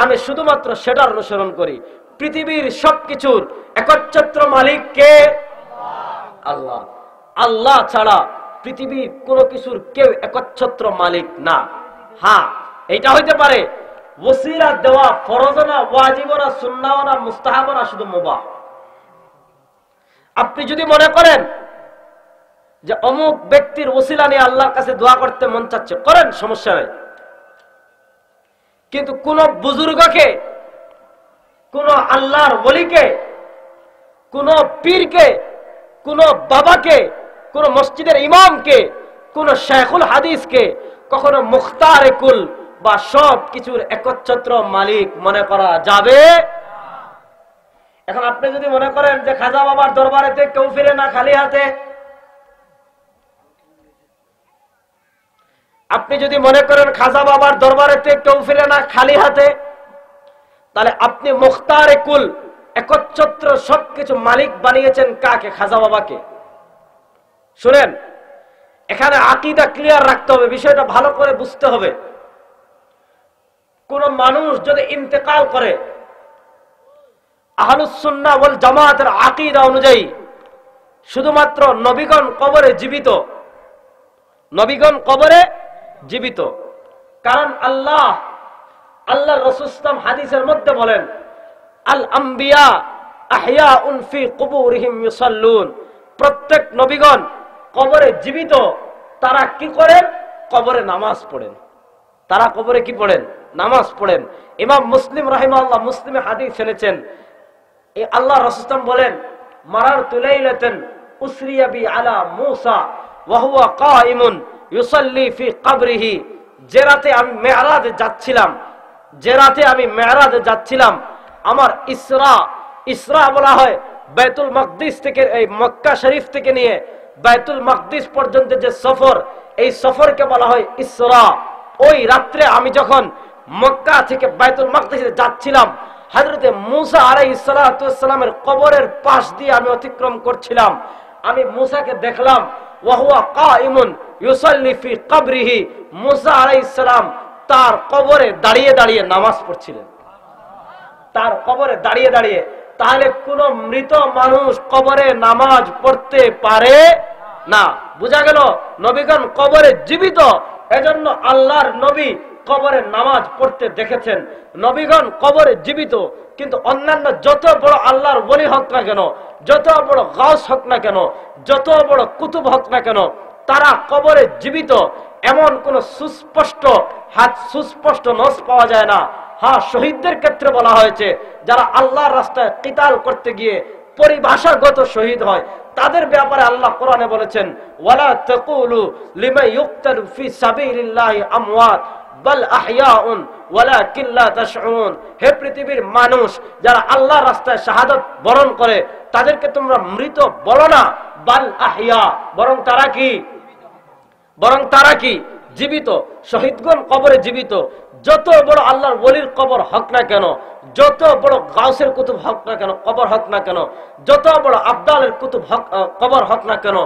আমি শুধুমাত্র সেটার অনুসরণ করি। পৃথিবীর সবকিছুর একচ্ছত্র মালিক কে? আল্লাহ। আল্লাহ ছাড়া পৃথিবীর কোনো কিছুর কেউ একচ্ছত্র মালিক না। হ্যাঁ, এটা হইতে পারে ওসিলা দেওয়া ফরজ না, ওয়াজিব না, সুন্নাহ না, মুস্তাহাব না, শুধু মুবাহ। আপনি যদি মনে করেন যে অমুক ব্যক্তির ওসিলা নিয়ে আল্লাহর কাছে দোয়া করতে মন চাচ্ছে, করেন, সমস্যা নাই। কিন্তু কোন বুজুর্গকে, কোন আল্লাহর ওলিকে, কোন পীরকে, কোন বাবাকে, কোন মসজিদের ইমামকে, কোন শাইখুল হাদিসকে কখনো মুখতারে কুল বা সব কিছুর একচ্ছত্র মালিক মনে করা যাবে? এখন আপনি যদি মনে করেন যে খাজা বাবার দরবারেতে কেউ ফিরে না খালি হাতে, আপনি যদি মনে করেন খাজা বাবার দরবারেতে কেউ ফিরে না খালি হাতে, তাহলে আপনি মুখতারে কুল একচ্ছত্র সবকিছু মালিক বানিয়েছেন কাকে? খাজা বাবাকে। শুনেন, এখানে আকীদা ক্লিয়ার রাখতে হবে, বিষয়টা ভালো করে বুঝতে হবে। কোন মানুষ যদি ইন্তেকাল করে, আহলুস সুন্নাহ ওয়াল জামাতের আকীদা অনুযায়ী শুধুমাত্র নবীগণ কবরে জীবিত, নবীগণ কবরে জীবিত। কারণ আল্লাহর রাসূল সাল্লাল্লাহু হাদিসের মধ্যে বলেন, আল আম্বিয়া আহইয়াউন ফি কুবুরিহিম ইউসাল্লুন, প্রত্যেক নবীগণ কবরে জীবিত। তারা কি করেন? কবরে নামাজ পড়েন। তারা কবরে কি পড়েন? নামাজ পড়েন। ইমাম মুসলিম রাহিমাহুল্লাহ মুসলিমে হাদিস এনেছেন, এই আল্লাহ রাসূল সাল্লাল্লাহু বলেন, মারারতু লাইলাতান উসরিয়া বি আলা মূসা ওয়া হুয়া কাইমুন ইউসাল্লি ফি কবরিহি, যে রাতে আমি মেরাজে যাচ্ছিলাম, আমার ইসরা বলা হয় বাইতুল মাকদিস থেকে, এই মক্কা শরীফ থেকে নিয়ে বাইতুল মাকদিস পর্যন্ত যে সফর, এই সফরকে বলা হয় ইসরা। ওই রাত্রে আমি যখন মক্কা থেকে বাইতুল মাকদিসে যাচ্ছিলাম, হযরতে মূসা আলাইহিস সালাতু ওয়াস সালামের কবরের পাশ দিয়ে আমি অতিক্রম করছিলাম। আমি মূসাকে দেখলাম, ওয়া হুয়া কাইমুন ইউসাল্লি ফি কবরিহি, মূসা আলাইহিস সালাম তার কবরে দাঁড়িয়ে দাঁড়িয়ে নামাজ পড়ছিলেন। তার কবরে দাঁড়িয়ে দাঁড়িয়ে। তাহলে কোন মৃত মানুষ কবরে নামাজ পড়তে পারে না। বোঝা গেল নবীগণ কবরে জীবিত, এজন্য আল্লাহর নবী কবরে নামাজ পড়তে দেখেছেন। নবীগণ কবরে জীবিত, কিন্তু অন্যান্য যত বড় আল্লাহর ওলি হোক না কেন, যত বড় গাউস হোক না কেন, যত বড় কুতুব হোক না কেন, তারা কবরে জীবিত। এমন কোন সুস্পষ্ট নস পাওয়া যায় না। হ্যাঁ, শহীদদের ক্ষেত্রে বলা হয়েছে, যারা আল্লাহর রাস্তায় কিতাল করতে গিয়ে পরিভাষাগত শহীদ হয়, তাদের ব্যাপারে আল্লাহ কোরআনে বলেছেন, ওয়ালা তাকুলু লিমান ইউকতালু ফি সাবিলিল্লাহি আমওয়াত বাল আহইয়াউন ওয়ালাকিন লা তাশউরুন। হে পৃথিবীর মানুষ, যারা আল্লাহর রাস্তায় শাহাদাত বরণ করে তাদেরকে তোমরা মৃত বলো না, বাল আহইয়া, বরং তারা কি জীবিত। শহীদগণ কবরে জীবিত। যত বড় আল্লাহর ওলির কবর হক না কেন, যত বড় গাউসের কুতুব হক না কেন, কবর হক না কেন, যত বড় আবদালের কুতুব কবর হক না কেন,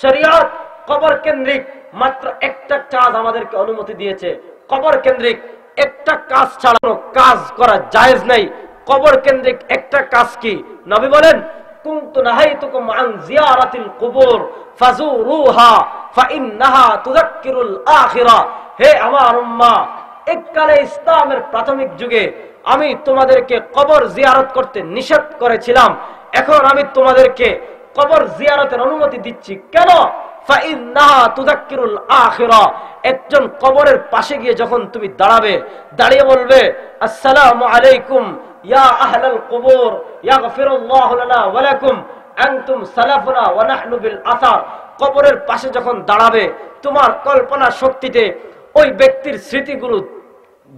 শরিয়ত কবর কেন্দ্রিক মাত্র একটা কাজ আমাদেরকে অনুমতি দিয়েছে, কবর কেন্দ্রিক একটা কাজ ছাড়া কোনো কাজ করা জায়েজ নাই। কবর কেন্দ্রিক একটা কাজ কি? নবী বলেন, কুনতু নাহাইতুকুম আন জিয়ারাতিল কুবুর ফাজুরুহা ফাইন্নাহা তুযাক্কিরুল আখিরা। হে আমার উম্মাহ, এককালে ইসলামের প্রাথমিক যুগে আমি তোমাদেরকে কবর জিয়ারত করতে নিষেধ করেছিলাম, এখন আমি তোমাদেরকে কবর জিয়ারতের অনুমতি দিচ্ছি। কেন? ফাইন্নাহা তুযাক্কিরুল আখিরা। একজন কবরের পাশে গিয়ে যখন তুমি দাঁড়াবে, দাঁড়িয়ে বলবে, আসসালামু আলাইকুম ইয়া আহলাল কুবুর ইয়াগফিরুল্লাহু লানা ওয়া লাকুম আনতুম সালাফুনা ওয়া নাহনু বিল আসার। কবরের পাশে যখন দাঁড়াবে, তোমার কল্পনা শক্তিতে ওই ব্যক্তির স্মৃতিগুলো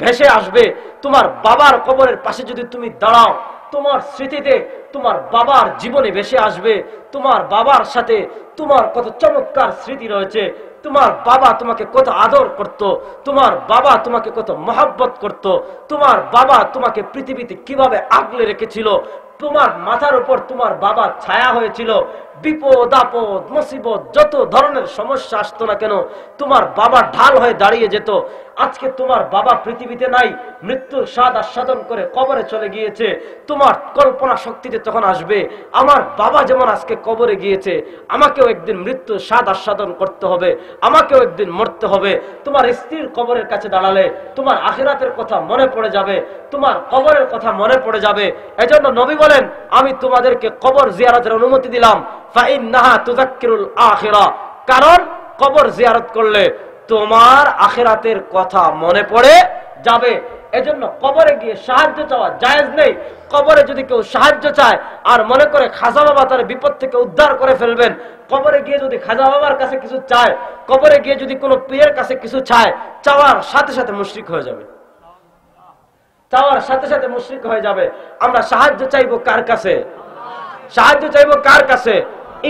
ভেসে আসবে। তোমার বাবার কবরের পাশে যদি তুমি দাঁড়াও, তোমার স্মৃতিতে তোমার বাবার জীবনে ভেসে আসবে। তোমার বাবার সাথে তোমার কত চমৎকার স্মৃতি রয়েছে। তোমার বাবা তোমাকে কত আদর করত, তোমার বাবা তোমাকে কত মহব্বত করত, তোমার বাবা তোমাকে পৃথিবীতে কিভাবে আগলে রেখেছিল, তোমার মাথার উপর তোমার বাবা ছায়া হয়েছিল। বিপদ আপদ মুসিবত যত ধরনের সমস্যা আসতো না কেন, তোমার বাবা ঢাল হয়ে দাঁড়িয়ে যেত। আজকে তোমার বাবা পৃথিবীতে নাই, মৃত্যুর স্বাদ আস্বাদন করে কবরে চলে গিয়েছে। তোমার কল্পনা শক্তিতে তখন আসবে, আমার বাবা যেমন আজকে কবরে গিয়েছে, আমাকেও একদিন মৃত্যুর স্বাদ আস্বাদন করতে হবে, আমাকেও একদিন মরতে হবে। তোমার স্ত্রীর কবরের কাছে দাঁড়ালে তোমার আখিরাতের কথা মনে পড়ে যাবে, তোমার কবরের কথা মনে পড়ে যাবে। এজন্য নবী বলেন, আমি তোমাদেরকে কবর জিয়ারতের অনুমতি দিলাম, ফাইন্নাহা তুযাক্কিরুল আখিরা। কারণ কবর জিয়ারত করলে তোমার আখিরাতের কথা মনে পড়ে যাবে। এজন্য কবরে গিয়ে সাহায্য চাওয়া জায়েজ নেই। কবরে যদি কেউ সাহায্য চায় আর মনে করে খাজা বাবা তার বিপদ থেকে উদ্ধার করে ফেলবেন, কবরে গিয়ে যদি খাজা বাবার কাছে কিছু চায়, কবরে গিয়ে যদি কোনো পীরের কাছে কিছু চায়, চাওয়ার সাথে সাথে মুশরিক হয়ে যাবে, চাওয়ার সাথে সাথে মুশরিক হয়ে যাবে। আমরা সাহায্য চাইবো কার কাছে? সাহায্য চাইবো কার কাছে?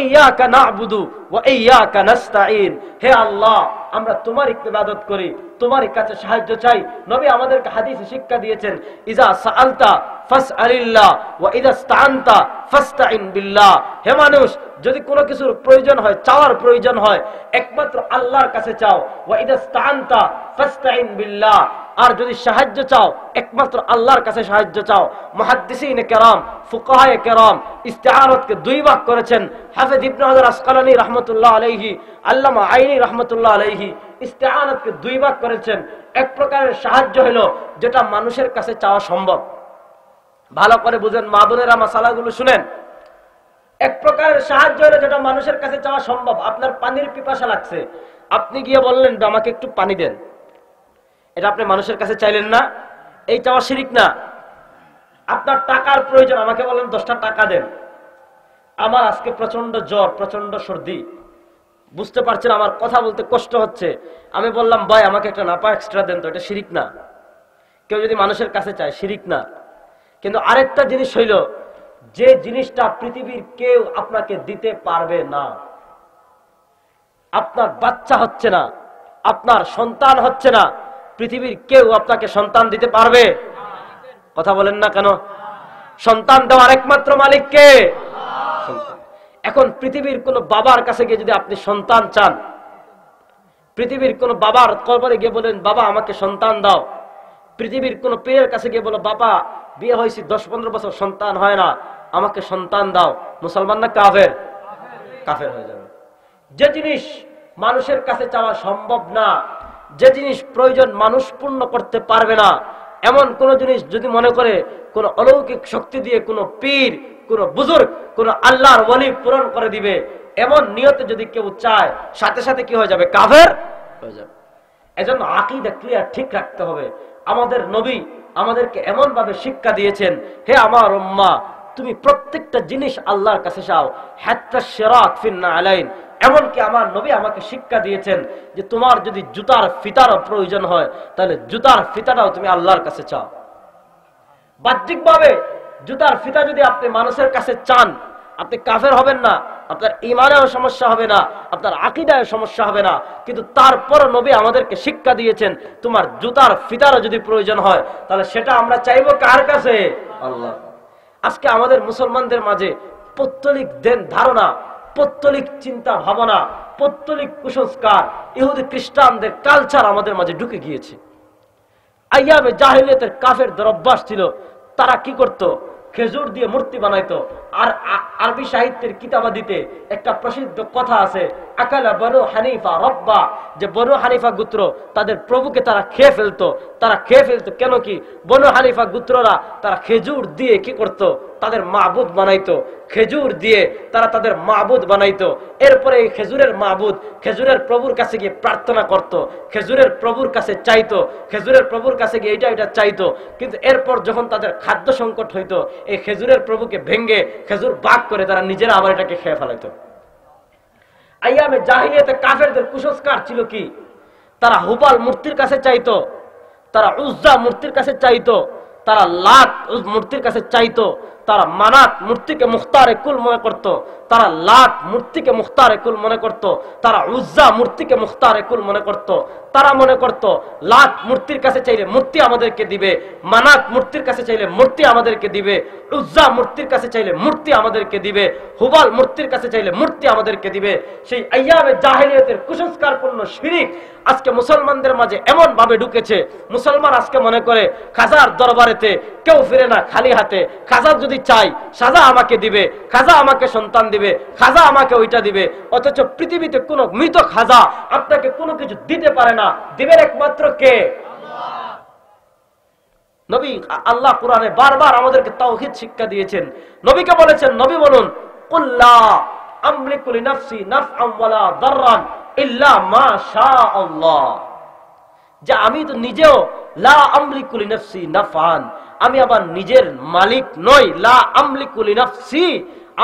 ইয়াকা না'বুদু ওয়া ইয়াকা নাস্তাঈন। হে আল্লাহ, আমরা তোমারই ইবাদত করি, তোমারই কাছে সাহায্য চাই। নবী আমাদেরকে হাদিসে শিক্ষা দিয়েছেন, ইজা সাআলতা ফাসআলিল্লাহ ওয়া ইজা ইসতাআনতা ফাসতাঈন বিল্লাহ। হে মানুষ, যদি কোনো কিছুর প্রয়োজন হয়, চাওয়ার প্রয়োজন হয়, একমাত্র আল্লাহর কাছে চাও। ওয়া ইজা ইসতাআনতা ফাসতাঈন বিল্লাহ। আর যদি সাহায্য চাও, একমাত্র আল্লাহর কাছে সাহায্য চাও। মুহাদ্দিসিনে কেরাম, ফুকাহায়ে কেরাম ইস্তিআনাতকে দুই ভাগ করেছেন। হাফেজ ইবনে হাজার আসকালানী রাহমাতুল্লাহ আলাইহি, আল্লামা আইনি রাহমাতুল্লাহ আলাইহি ইস্তিআনাতকে দুই ভাগ করেছেন। এক প্রকারের সাহায্য হলো যেটা মানুষের কাছে চাওয়া সম্ভব। ভালো করে বুঝেন মা বোনেরা, মাসালাগুলো শুনেন। এক প্রকারের সাহায্য হলো যেটা মানুষের কাছে চাওয়া সম্ভব। আপনার পানির পিপাসা লাগছে, আপনি গিয়ে বললেন আমাকে একটু পানি দেন, এটা আপনি মানুষের কাছে চাইলেন না, এই চাওয়া শিরিক না। আপনার টাকার প্রয়োজন, আমাকে বললেন 10টা টাকা দেন, আমার আজকে প্রচন্ড জ্বর, প্রচন্ড সর্দি, বুঝতে পারছেন আমার কথা বলতে কষ্ট হচ্ছে, আমি বললাম ভাই আমাকে একটা নাপা এক্সট্রা দেন, তো এটা শিরিক না। কেউ যদি মানুষের কাছে চায়, শিরিক না। কিন্তু আরেকটা জিনিস হইল, যে জিনিসটা পৃথিবীর কেউ আপনাকে দিতে পারবে না, আপনার বাচ্চা হচ্ছে না, আপনার সন্তান হচ্ছে না, পৃথিবীর কেউ আপনাকে সন্তান দিতে পারবে? কথা বলেন না কেন? সন্তান দেওয়ার একমাত্র মালিক কে? এখন পৃথিবীর কোন বাবার কাছে গিয়ে যদি আপনি সন্তান চান, পৃথিবীর কোন বাবার কবরে গিয়ে বলেন বাবা আমাকে সন্তান দাও, পৃথিবীর কোন পীরের কাছে গিয়ে বলো বাবা বিয়ে হয়েছি 10-15 বছর সন্তান হয় না, আমাকে সন্তান দাও, মুসলমান না কাফের? কাফের হয়ে যাবে। যে জিনিস মানুষের কাছে চাওয়া সম্ভব না, যে জিনিস প্রয়োজন মানুষ পূর্ণ করতে পারবে না, এমন কোন জিনিস যদি মনে করে কোন অলৌকিক শক্তি দিয়ে কোন পীর, কোন বুজুর্গ, কোন আল্লাহর ওলি পূরণ করে দিবে, এমন নিয়তে যদি কেউ চায়, সাথে সাথে কি হয়ে যাবে? কাফের হয়ে যাবে। এজন্য আকীদা ক্লিয়ার ঠিক রাখতে হবে। আমাদের নবী আমাদেরকে এমন ভাবে শিক্ষা দিয়েছেন, হে আমার উম্মাহ, তুমি প্রত্যেকটা জিনিস আল্লাহর কাছে চাও, হাত্তা শিরাক ফিন আলাইন। এমনকি আমার নবী আমাকে শিক্ষা দিয়েছেন যে তোমার যদি জুতার ফিতারও প্রয়োজন হয়, তাহলে জুতার ফিতাটাও তুমি আল্লাহর কাছে চাও। বাহ্যিকভাবে জুতার ফিতা যদি আপনি মানুষের কাছে চান, আপনি কাফের হবেন না, আপনার ঈমানেও সমস্যা হবে না, আপনার আকীদায় সমস্যা হবে না। কিন্তু তারপর নবী আমাদেরকে শিক্ষা দিয়েছেন তোমার জুতার ফিতারও যদি প্রয়োজন হয়, তাহলে সেটা আমরা চাইবো কার কাছে? আল্লাহ। আজকে আমাদের মুসলমানদের মাঝে পৌত্তলিক ধারণা, পৌত্তলিক চিন্তা ভাবনা, পৌত্তলিক কুসংস্কার, ইহুদি খ্রিস্টানদের কালচার আমাদের মাঝে ঢুকে গিয়েছে। আইয়ামে জাহিলিয়াতের কাফেরদের অভ্যাস ছিল, তারা কি করত? খেজুর দিয়ে মূর্তি বানাইতো। আর আরবি সাহিত্যের কিতাবাদিতে একটা প্রসিদ্ধ কথা আছে, আকালা বনু হানিফা রব্বা, যে বনু হানিফা গোত্র তাদের প্রভুকে তারা খেয়ে ফেলতো। কেন কি? বনু হানিফা গোত্ররা তারা খেজুর দিয়ে কি করত? তাদের মাবুদ বানাইতো। খেজুর দিয়ে তারা তাদের মাবুদ বানাইতো। এরপরে এই খেজুরের মাবুদ খেজুরের প্রভুর কাছে গিয়ে প্রার্থনা করত, খেজুরের প্রভুর কাছে চাইতো, খেজুরের প্রভুর কাছে গিয়ে এটা চাইতো। কিন্তু এরপর যখন তাদের খাদ্য সংকট হইতো, এই খেজুরের প্রভুকে ভেঙ্গে খেজুর ভাগ করে তারা নিজেরা আবার এটাকে খেয়ে ফেলাইতো। আইয়ামে জাহিলিয়াতে কাফেরদের কুসংস্কার ছিল কি? তারা হুবাল মূর্তির কাছে চাইতো, তারা উজ্জা মূর্তির কাছে চাইতো, তারা লাত মূর্তির কাছে চাইতো, তারা মানাত মূর্তিকে মুখতারে কুল মনে করত, তারা লাত মূর্তিকে মুখতারে কুল মনে করত, তারা উজ্জা মূর্তিকে মুখতারে কুল মনে করত। তারা মনে করত লাত মূর্তির কাছে চাইলে মূর্তি আমাদেরকে দিবে, মানাত মূর্তির কাছে চাইলে মূর্তি আমাদেরকে দিবে, উজ্জা মূর্তির কাছে চাইলে মূর্তি আমাদেরকে দিবে, হুবাল মূর্তির কাছে চাইলে মূর্তি আমাদেরকে দিবে। সেই আইয়ামে জাহিলিয়াতের কুসংস্কারপূর্ণ শিরিক আজকে মুসলমানদের মাঝে এমন ভাবে ঢুকেছে, মুসলমান আজকে মনে করে খাজার দরবারেতে কেউ ফিরে না খালি হাতে। খাজা যদি চাই সাজা আমাকে দিবে, খাজা আমাকে সন্তান দিবে, খাজা আমাকে ওইটা দিবে। অথচ পৃথিবীতে কোনো মৃত খাজা আপনাকে কোনো কিছু দিতে পারে না, দিবেন একমাত্র কে? নবী আল্লাহ কোরআনে বারবার আমাদেরকে তাওহীদ শিক্ষা দিয়েছেন। নবীকে বলেছেন, নবী বলুন, কুল্লা আমলিকু লিনাফসি নাফআন ওয়ালা দাররান ইল্লা মা শাআল্লাহ, যে আমি তো নিজেও লা আমলিকু লিনাফসি নাফআন, আমি আবার নিজের মালিক নই। লা আমলিকু লিনাফসি,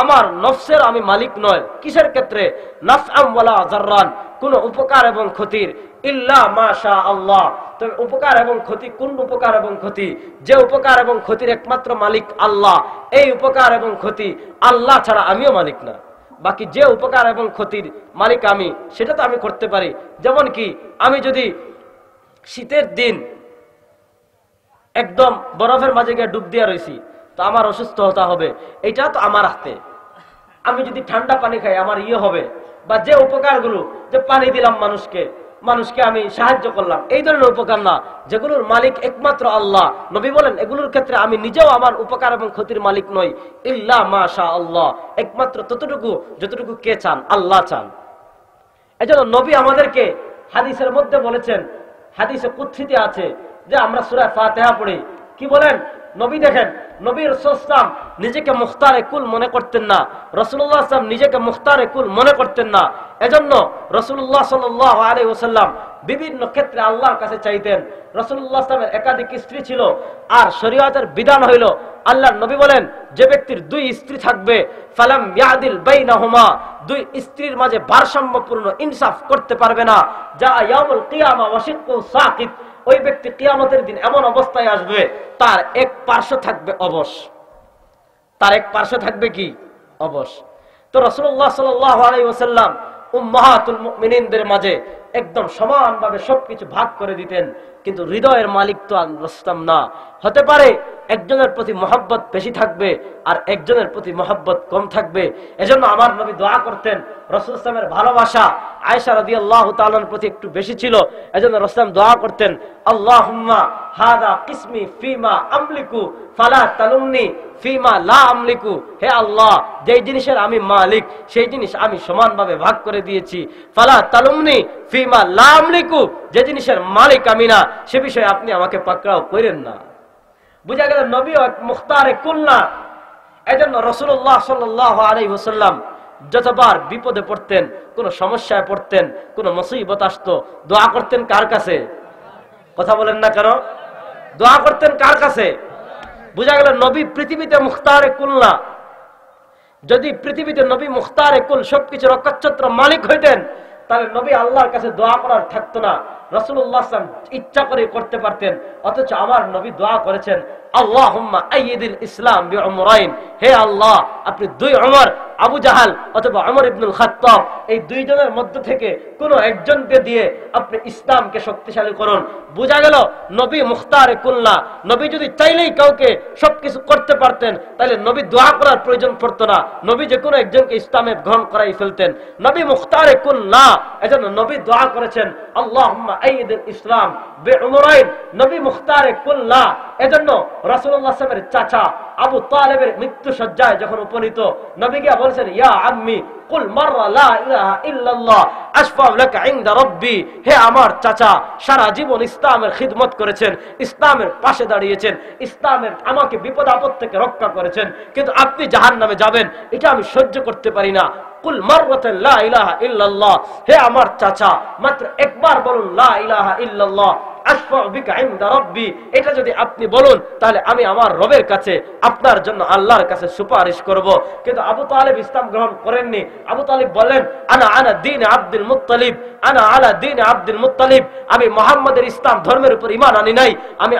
আমার নফসের আমি মালিক নয়। কিসের ক্ষেত্রে? নাফআন ওয়ালা দাররান, কোন উপকার এবং ক্ষতির। ইল্লা মা শাআল্লাহ, তবে উপকার এবং ক্ষতি কোন উপকার এবং ক্ষতি? যে উপকার এবং ক্ষতির একমাত্র মালিক আল্লাহ, এই উপকার এবং ক্ষতি আল্লাহ ছাড়া আমিও মালিক না। বাকি যে উপকার এবং ক্ষতির মালিক আমি, সেটা তো আমি করতে পারি। যেমন কি, আমি যদি শীতের দিন একদম বরফের মাঝে গিয়ে ডুব দিয়া রয়েছি, তো আমার অসুস্থ হতে হবে, এটা তো আমার হাতে। আমি যদি ঠান্ডা পানি খাই আমার হবে। বা যে উপকারগুলো, যে পানি দিলাম মানুষকে আমি সাহায্য করলাম, এই ধরনের উপকার না, যেগুলোর মালিক একমাত্র আল্লাহ। নবী বলেন এগুলোর ক্ষেত্রে আমি নিজেও আমার উপকার এবং ক্ষতির মালিক নই। ইল্লা মা শাআল্লাহ, একমাত্র ততটুকু যতটুকু কে চান, আল্লাহ চান। এজন্য নবী আমাদেরকে হাদিসের মধ্যে বলেছেন, হাদিসে কুদসিতে আছে যে আমরা সূরা ফাতিহা পড়ি, কি বলেন নবী? দেখেন, নবী রাসূলুল্লাহ নিজেকে মুখতারে কুল মনে করতেন না, রাসূলুল্লাহ সাল্লাল্লাহু নিজেকে মুখতারে কুল মনে করতেন না। এজন্য রাসূলুল্লাহ সাল্লাল্লাহু আলাইহি ওয়াসাল্লাম বিভিন্ন ক্ষেত্রে আল্লাহর কাছে চাইতেন। রাসূলুল্লাহ সাল্লাল্লাহু একাধিক স্ত্রী ছিল, আর শরীয়তের বিধান হইল, আল্লাহর নবী বলেন যে ব্যক্তির দুই স্ত্রী থাকবে, ফালাম ইয়াদিল বাইনাহুমা, দুই স্ত্রীর মাঝে ভারসাম্যপূর্ণ ইনসাফ করতে পারবে না, যা ইয়াউমুল কিয়ামা ওয়া শিক্কু সাকিত, ওই ব্যক্তি কিয়ামতের দিন এমন অবস্থায় আসবে তার এক পার্শ্ব থাকবে অবশ, তার এক পার্শ্ব থাকবে কি? অবশ। তো রাসূলুল্লাহ সাল্লাল্লাহু আলাইহি ওয়াসাল্লাম উম্মাহাতুল মুমিনিনদের মাঝে একদম সমানভাবে সবকিছু ভাগ করে দিতেন, কিন্তু হৃদয়ের মালিক তো রাসূলুল্লাহ না। হতে পারে একজনের প্রতি মহব্বত বেশি থাকবে আর একজনের প্রতি মহব্বত কম থাকবে। এজন্য আমার নবী দোয়া করতেন, রাসূলুল্লাহর ভালোবাসা আয়েশা রাদিয়াল্লাহু তাআলার প্রতি একটু বেশি ছিল। এজন্য রাসূলুল্লাহ দোয়া করতেন, আল্লাহুম্মা হাদা কিসমি ফিমা আমলিকু ফালা তালুমনি ফিমা লা আমলিকু, হে আল্লাহ, যেই জিনিসের আমি মালিক সেই জিনিস আমি সমানভাবে ভাগ করে দিয়েছি। ফালা তালুমনি ফিমা লা আমলিকু, যে জিনিসের মালিক আমি না সে বিষয়ে আপনি আমাকে পাকড়াও করেন না। বুঝা গেল নবী মুখতারে কুল না। এজন্য রাসূলুল্লাহ সাল্লাল্লাহু আলাইহি ওয়াসাল্লাম যতবার বিপদে পড়তেন, কোন সমস্যায় পড়তেন, কোন মুসিবত আসতো, দোয়া করতেন কার কাছে? কথা বলেন না কেন? দোয়া করতেন কার কাছে? বুঝা গেল নবী পৃথিবীতে মুখতারে কুল না। যদি পৃথিবীতে নবী মুখতারে কুল সবকিছুর অকচ্ছত্র মালিক হইতেন, তাহলে নবী আল্লাহর কাছে দোয়া করার থাকতো না। রাসূলুল্লাহ সাল্লাল্লাহু আলাইহি ওয়াসাল্লাম ইচ্ছা করে করতে পারতেন, অথচ আমার নবী দোয়া করেছেন, আল্লাহুম্মা আইয়িদিল ইসলাম বিউমরাইন, হে আল্লাহ, আপনি দুই ওমর, আবু জাহাল অথবা ওমর ইবনুল খাত্তাব, এই দুইজনের মধ্য থেকে কোন একজনকে দিয়ে আপনি ইসলামকে শক্তিশালী করুন। বোঝা গেল নবী মুখতারে কুল না। নবী যদি চাইলেই কাউকে সবকিছু করতে পারতেন, তাহলে নবী দোয়া করার প্রয়োজন পড়তো না, নবী যে কোনো একজনকে ইসলামে গ্রহণ করাই ফেলতেন। নবী মুখতারে কুল না, এজন্য নবী দোয়া করেছেন, আল্লাহুম্মা মুআইয়িদুল ইসলাম বিউমরাইন, নবী মুখতারে কুল্লা। এজন্য রাসূলুল্লাহ সাল্লাল্লাহু আলাইহি ওয়াসাল্লামের চাচা আবু তালেবের মৃত্যু সজ্জায় যখন উপনীত, নবী গিয়ে বলেছেন, ইয়া আম্মি কুল মাররা লা ইলাহা ইল্লাল্লাহ আশফাউ লাকা ইনদা রাব্বি। হে আমার চাচা, সারা জীবন ইসলামের খিদমত করেছেন, ইসলামের পাশে দাঁড়িয়েছেন, ইসলামের আমাকে বিপদ আপদ থেকে রক্ষা করেছেন, কিন্তু আপনি জাহান্নামে যাবেন এটা আমি সহ্য করতে পারি না। কুল মাররাতান লা ইলাহা ইল্লাল্লাহ, হে আমার চাচা মাত্র একবার বলুন লা ইলাহা ইল্লাল্লাহ আশফাউ বিকা ইনদা রাব্বি। এটা যদি আপনি বলুন তাহলে আমি আমার রবের কাছে আপনার জন্য আল্লাহর কাছে সুপারিশ করব। কিন্তু আবু তালেব ইসলাম গ্রহণ করেননি। আবু তালেব বলেন, আনা দীন আব্দুল মুত্তালিব, আনা আলা দীন আব্দুল মুত্তালিব। আমি মুহাম্মাদের ইসলাম ধর্মের উপর ঈমান আনি নাই, আমি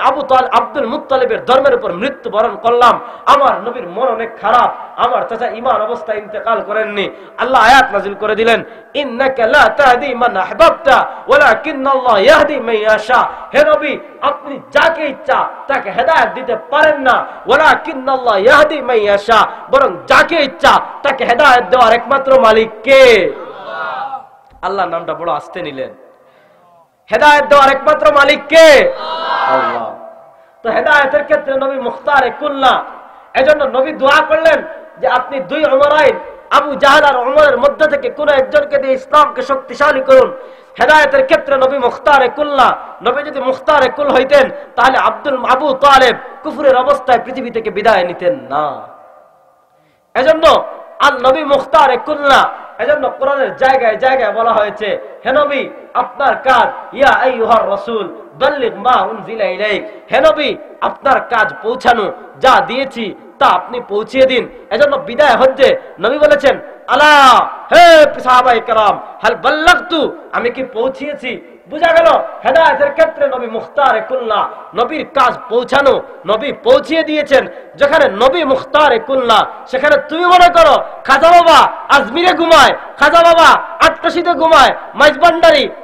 আব্দুল মুত্তালিবের ধর্মের উপর মৃত্যুবরণ করলাম। আমার নবীর মন অনেক খারাপ, আমার চাচা ঈমান অবস্থায় ইন্তেকাল করেননি। আল্লাহ আয়াত নাযিল করে দিলেন, ইন্নাকা লা তাহদি মান আহবাবতা ওয়ালাকিন্নাল্লাহ ইয়াহদি মান ইয়াশা। হে নবী, আপনি যাকে ইচ্ছা তাকে হেদায়েত দিতে পারেন না, ওয়ালাকিন্নাল্লাহ ইয়াহদি মান ইয়াশা, বরং যাকে ইচ্ছা তাকে হেদায়েত দেওয়ার একমাত্র মালিক কে? আল্লাহ। আল্লাহর নামটা বড় আস্তে নিলেন। হেদায়েত দেওয়ার একমাত্র মালিক কে? আল্লাহ। তো হেদায়েতের ক্ষেত্রে নবী মুখতারে কুল্লা। এজন্য নবী দোয়া করলেন যে আপনি দুই উমরাইন আবু জাহল আর উমরের মধ্যে থেকে কোন একজনকে দিয়ে ইসলামকে শক্তিশালী করুন। হেদায়েতের ক্ষেত্রে নবী মুখতারে কুল্লা। নবী যদি মুখতারে কুল হইতেন তাহলে আবু তালেব কুফরের অবস্থায় পৃথিবী থেকে বিদায় নিতেন না। এজন্য আল নবী মুখতারে কুল্লা। এজন্য কোরআনের জায়গায় জায়গায় বলা হয়েছে, হে নবী আপনার কাজ, ইয়া আইয়ুহার রাসূল বাল্লিগ মা উনজিলা ইলাইক, হে নবী আপনার কাজ পৌঁছানো, যা দিয়েছি তা আপনি পৌঁছিয়ে দিন। এজন্য বিদায় হজ্জে নবী বলেছেন, আলা হে সাহাবায়ে কেরাম হাল বাল্লাগতু, আমি কি পৌঁছিয়েছি? বুঝা গেল হেদায়েতের ক্ষেত্রে নবী মুখতারে কুল্লা, নবীর কাজ পৌঁছানো, নবী পৌঁছিয়ে দিয়েছেন। যেখানে নবী মুখতারে কুল্লা সেখানে তুমি মনে করো খাজা বাবা আজমিরে ঘুমায়, খাজা বাবা আটকাশিতে ঘুমায়,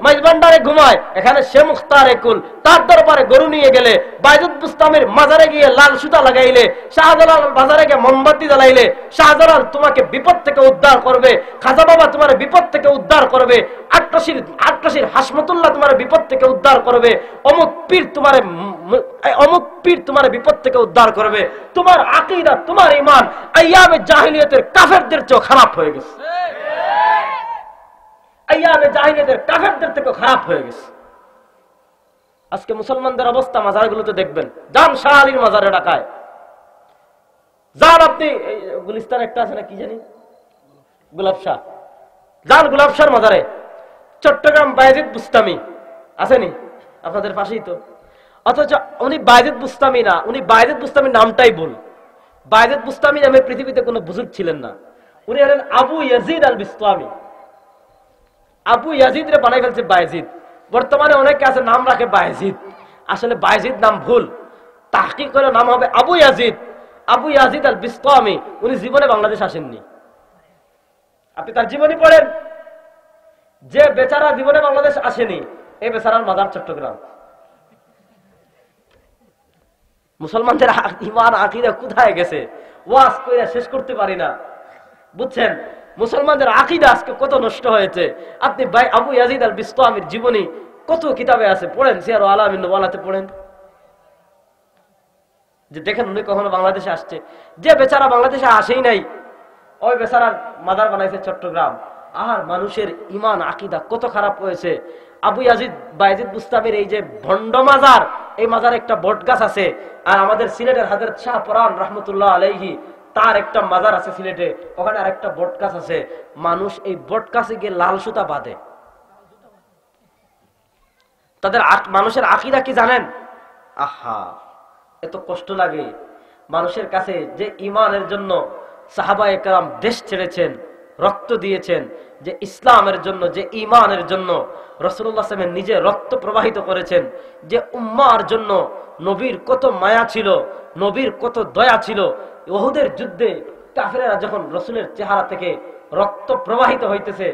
মাইজবান্ডারে ঘুমায়, এখানে সে মুখতারে কুল। তার দরবারে গরু নিয়ে গেলে, বাইজুদ বুস্তামের মাজারে গিয়ে লাল সুতা লাগাইলে, শাহজালাল বাজারে গিয়ে মোমবাতি জ্বালাইলে শাহজালাল তোমাকে বিপদ থেকে উদ্ধার করবে, খাজা বাবা তোমার বিপদ থেকে উদ্ধার করবে, আটকাশির হাসমতুল্লাহ তোমার বিপদ থেকে উদ্ধার করবে, অমুক পীর তোমার বিপদ থেকে উদ্ধার করবে। তোমার আকীদা, তোমার ঈমান আইয়ামে জাহিলিয়াতের কাফেরদের চেয়ে খারাপ হয়ে গেছে, আইয়ামে জাহিলিয়াতের কাফেরদের থেকে খারাপ হয়ে গেছে। আজকে মুসলমানদের অবস্থা মাজারগুলোতে দেখবেন, যান শাহ আলীর মাজারে ঢাকায় যান, আপনি গুলিস্তান একটা আছে না কি জানি গোলাপ শাহ, যান গোলাপ শাহর মাজারে। চট্টগ্রাম বায়েজিদ বুস্তামি আসেনি আপনাদের পাশেই তো, অথচ উনি বায়েজিদ বুস্তামি না, উনি বায়েজিদ বুস্তামির নামটাই ভুল। বায়েজিদ বুস্তামি নামে পৃথিবীতে কোনো বুজুর্গ ছিলেন না, উনি হলেন আবু ইয়াজিদ আল বিস্তামি। আবু ইয়াজিদ রে বানাই ফেলছে বায়েজিদ। বর্তমানে অনেকে আছে নাম রাখে বায়েজিদ, আসলে বায়েজিদ নাম ভুল, তাহকিক করে নাম হবে আবু ইয়াজিদ। আবু ইয়াজিদ আল বিস্তামি, উনি জীবনে বাংলাদেশ আসেননি। আপনি তার জীবনী পড়েন, যে বেচারা জীবনে বাংলাদেশ আসেনি এই বেচারার মাজার চট্টগ্রাম। মুসলমানদের ঈমান আকীদা কোথায় গেছে ওয়াজ কইরা শেষ করতে পারি না, বুঝছেন? মুসলমানদের আকীদা আজকে কত নষ্ট হয়েছে। আপনি ভাই আবু ইয়াজিদ আল বিস্তামির জীবনী কত কিতাবে আছে, পড়েন, সিয়ার আলামিন নুবালাতে পড়েন, যে দেখেন উনি কখনো বাংলাদেশে আসছে। যে বেচারা বাংলাদেশে আসেই নাই ওই বেচারার মাজার বানাইছে চট্টগ্রাম। আর মানুষের ঈমান আকীদা কত খারাপ হয়েছে। আবু ইয়াজিদ বায়েজিদ বুস্তামির এই যে ভণ্ড মাজার, এই মাজারে একটা বট গাছ আছে। আর আমাদের সিলেটের হযরত শাহ পরান রাহমাতুল্লাহ আলাইহি তার একটা মাজার আছে সিলেটে, ওখানে আরেকটা বট গাছ আছে। মানুষ এই বট গাছে গিয়ে লাল সুতা বাঁধে। তাদের মানুষের আকীদা কি জানেন? আহা, এত কষ্ট লাগে মানুষের কাছে, যে ঈমানের জন্য সাহাবায়ে কেরাম দেশ ছেড়েছেন, রক্ত দিয়েছেন, যে ইসলামের জন্য, যে ঈমানের জন্য রাসূলুল্লাহ সাল্লাল্লাহু আলাইহি ওয়াসাল্লাম নিজে রক্ত প্রবাহিত করেছেন, যে উম্মাহর জন্য নবীর কত মায়া ছিল, নবীর কত দয়া ছিল। উহুদের যুদ্ধে কাফেরেরা যখন রাসূলের চেহারা থেকে রক্ত প্রবাহিত হইতেছে,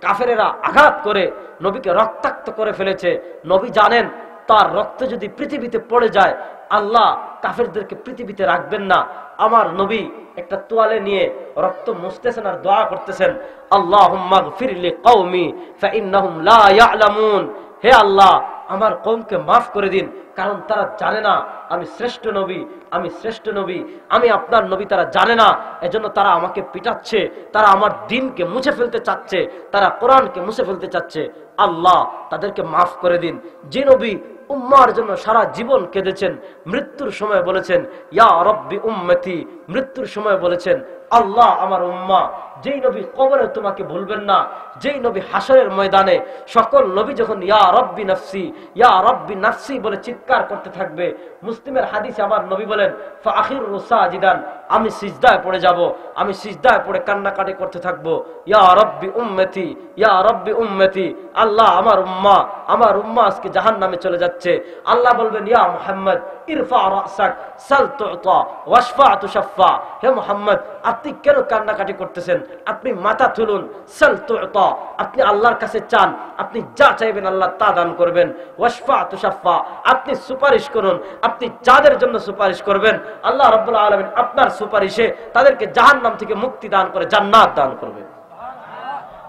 কাফেরেরা আঘাত করে নবীকে রক্তাক্ত করে ফেলেছে। নবী জানেন তার রক্ত যদি পৃথিবীতে পড়ে যায় আল্লাহ কাফেরদেরকে পৃথিবীতে রাখবেন না। আমার নবী একটা তোয়ালে নিয়ে রক্ত মুছতেছেন আর দোয়া করতেছেন, আল্লাহুম্মা গফির লিকওমি ফাইন্নাহুম লা ইয়ালামুন। হে আল্লাহ আমার কওমকে মাফ করে দিন, কারণ তারা জানে না আমি শ্রেষ্ঠ নবী, আমি শ্রেষ্ঠ নবী, আমি আপনার নবী, তারা জানে না, এজন্য তারা আমাকে পিটাচ্ছে, তারা আমার দ্বীনকে মুছে ফেলতে চাচ্ছে, তারা কোরআনকে মুছে ফেলতে চাচ্ছে। আল্লাহ তাদেরকে মাফ করে দিন। যে নবী উম্মার জন্য সারা জীবন কেঁদেছেন, মৃত্যুর সময় বলেছেন ইয়া রব্বি উম্মতি, মৃত্যুর সময় বলেছেন আল্লাহ আমার উম্মা। যেই নবী কবরে তোমাকে ভুলবেন না, যেই নবী হাসরের ময়দানে সকল নবী যখন ইয়া রব্বি নাফসি, ইয়া রব্বি নাফসি বলে চিৎকার করতে থাকবে, মুসলিমের হাদিসে আমার নবী বলেন ফাখিরু সাজিদান, আমি সিজদায় পড়ে যাব, আমি সিজদায় পড়ে কান্নাকাটি করতে থাকবো, ইয়া রব্বি উম্মতি, ইয়া রব্বি উম্মতি, আল্লাহ আমার উম্মা, আমার উম্মা আজকে জাহান্নামে চলে যাচ্ছে। আল্লাহ বলবেন ইয়া মুহাম্মদ ইরফা রাসাক সাল তুতা ওয়াশফা তুশাফা, হে মুহাম্মদ আপনি কেন কান্নাকাটি করতেছেন, আপনি মাথা তুলুন, সাল তুতা, আপনি আল্লাহর কাছে চান, আপনি যা চাইবেন আল্লাহ তা দান করবেন, ওয়াশফা তুশাফা, আপনি সুপারিশ করুন, আপনি যাদের জন্য সুপারিশ করবেন আল্লাহ রাব্বুল আলামিন আপনার সুপারিশে তাদেরকে জাহান্নাম থেকে মুক্তি দান করে জান্নাত দান করবে।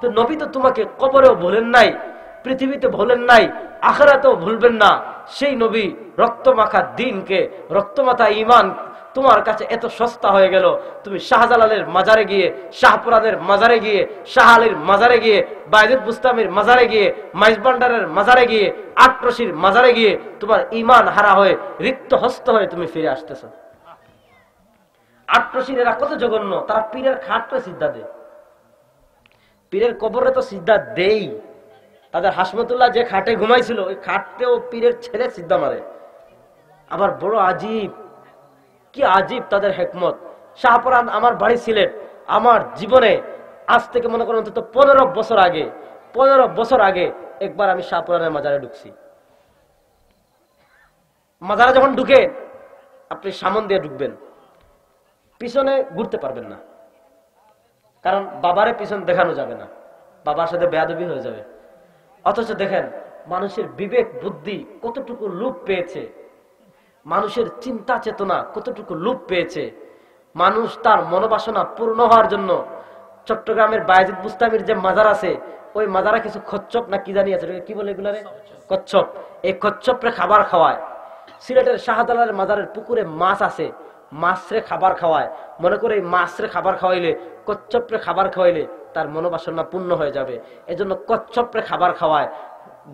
তো নবী তো তোমাকে কবরেও ভুলেন নাই, পৃথিবীতে ভুলেন নাই, আখিরাতেও ভুলবেন না। সেই নবী রক্তমাখা দ্বীনকে, রক্তমাখা ঈমান তোমার কাছে এত সস্তা হয়ে গেল, তুমি শাহজালালের মাজারে গিয়ে, শাহপুরানের মাজারে গিয়ে, শাহ আলীর মাজারে গিয়ে, বায়জিদ বুস্তামির মাজারে গিয়ে, মাইজবান্ডারের মাজারে গিয়ে, আটরশির মাজারে গিয়ে তোমার ঈমান হারা হয়ে রিক্ত হস্ত হয়ে তুমি ফিরে আসতেছ। আটরশির এরা কত জঘন্য, তারা পীরের খাটটা সিদ্ধা দেয়, পীরের কবরে তো সিদ্ধা দেই। তাদের হাসমতুল্লাহ যে খাটে ঘুমাইছিল ওই খাটতেও পীরের ছেলে সিদ্ধা মারে। আবার বড় আজীব, কি আজীব তাদের হেকমত। শাহপুরান আমার বাড়ি সিলেট, আমার জীবনে আজ থেকে মনে করেন অন্তত 15 বছর আগে একবার আমি শাহপুরানের মাজারে ঢুকছি। মাজারে যখন ঢুকে আপনি সামন দিয়ে ঢুকবেন, পিছনে ঘুরতে পারবেন না, কারণ বাবারে পিছন দেখানো যাবে না, বাবার সাথে বেয়াদবি হয়ে যাবে। অথচ দেখেন মানুষের বিবেক বুদ্ধি কতটুকু লোপ পেয়েছে, মানুষের চিন্তা চেতনা কতটুকু লোপ পেয়েছে। মানুষ তার মনোবাসনা পূর্ণ হওয়ার জন্য চট্টগ্রামের বায়েজিদ বুস্তামির যে মাজার আছে, ওই মাজারা কিছু কচ্ছপ না কি জানি আছে, কি বলে এগুলা রে, কচ্ছপ, এই কচ্ছপরে খাবার খাওয়ায়। সিলেটের শাহজালালের মাজারের পুকুরে মাছ আছে, মাছরে খাবার খাওয়ায়, মনে করে এই মাছরে খাবার খাওয়াইলে, কচ্ছপরে খাবার খাওয়াইলে তার মনোবাসনা পূর্ণ হয়ে যাবে, এজন্য কচ্ছপরে খাবার খাওয়ায়।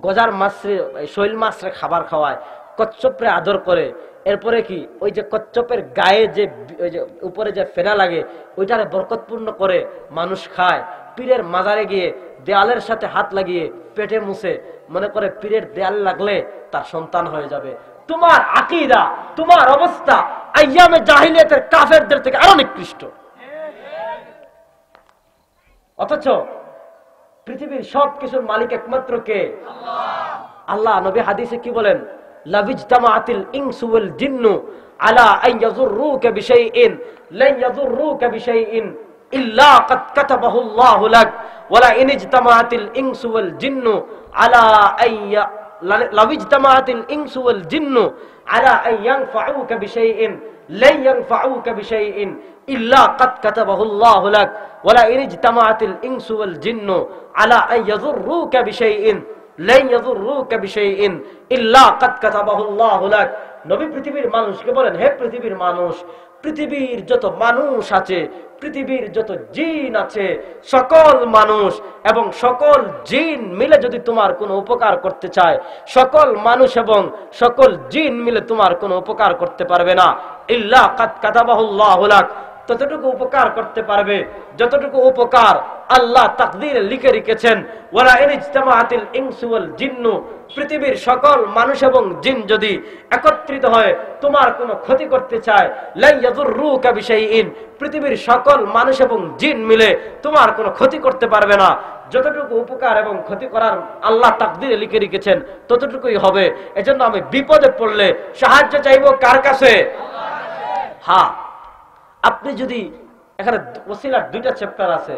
গজার মাছরে, শৈল মাছরে খাবার খাওয়ায়, কচ্ছপরে আদর করে। এরপরে কি ওই যে কচ্ছপের গায়ে যে ওই যে উপরে যে ফেনা লাগে ওইটারে বরকতপূর্ণ করে মানুষ খায়। পীরের মাজারে গিয়ে দেয়ালের সাথে হাত লাগিয়ে পেটে মুছে, মনে করে পীরের দেয়াল লাগলে তার সন্তান হয়ে যাবে। তোমার আকীদা, তোমার অবস্থা আইয়ামে জাহিলিয়াতের কাফেরদের থেকে আরো নিকৃষ্ট। অথচ পৃথিবীর সবকিছুর মালিক একমাত্র কে? আল্লাহ। নবী হাদিসে কি বলেন? লাবিজতামাআতিল ইনসু ওয়াল জিন্নু আলা আন ইয়াযুররুকা বিশাইইন লান ইয়াযুররুকা বিশাইইন ইল্লা কাদ কাতাবাহু আল্লাহু লাক ওয়ালা ইন ইজতামাআতিল ইনসু ওয়াল জিন্নু আলা আইয়া লাবিজতামাআতিল ইনসু ওয়াল জিন্নু আলা আন ইয়ানফাউকা বিশাইইন লান ইয়ানফাউকা বিশাইইন ইল্লা কাদ কাতাবাহু আল্লাহু লাক ওয়ালা ইন ইজতামাআতিল ইনসু ওয়াল জিন্নু আলা আন ইয়াযুররুকা বিশাইইন লান ইয়াযুররুকা বিশাইইন ইল্লা কাদ কাতাবাহু আল্লাহু লাক। নবী পৃথিবীর মানুষকে বলেন, হে পৃথিবীর মানুষ, পৃথিবীর যত মানুষ আছে, পৃথিবীর যত জিন আছে, সকল মানুষ এবং সকল জিন মিলে যদি তোমার কোনো উপকার করতে চায়, সকল মানুষ এবং সকল জিন মিলে তোমার কোনো উপকার করতে পারবে না, ইল্লা কাদ কাতাবাহু আল্লাহু লাক, ততটুকু উপকার করতে পারবে যতটুকু উপকার আল্লাহ তাকদীরে লিখে রেখেছেন। ওয়ালা ইন ইজতামাআতিল ইনসু ওয়াল জিন্নু, পৃথিবীর সকল মানুষ এবং জিন যদি একত্রিত হয় তোমার কোনো ক্ষতি করতে চায়, লা ইয়াযুররুকা বিশাইইন, পৃথিবীর সকল মানুষ এবং জিন মিলে তোমার কোনো ক্ষতি করতে পারবে না। যতটুকু উপকার এবং ক্ষতি করার আল্লাহ তাকদীরে লিখে রেখেছেন ততটুকুই হবে। এজন্য আমি বিপদে পড়লে সাহায্য চাইবো কার কাছে? হ্যাঁ, আপনি যদি এখানে ওসিলার 2টা চ্যাপ্টার আছে,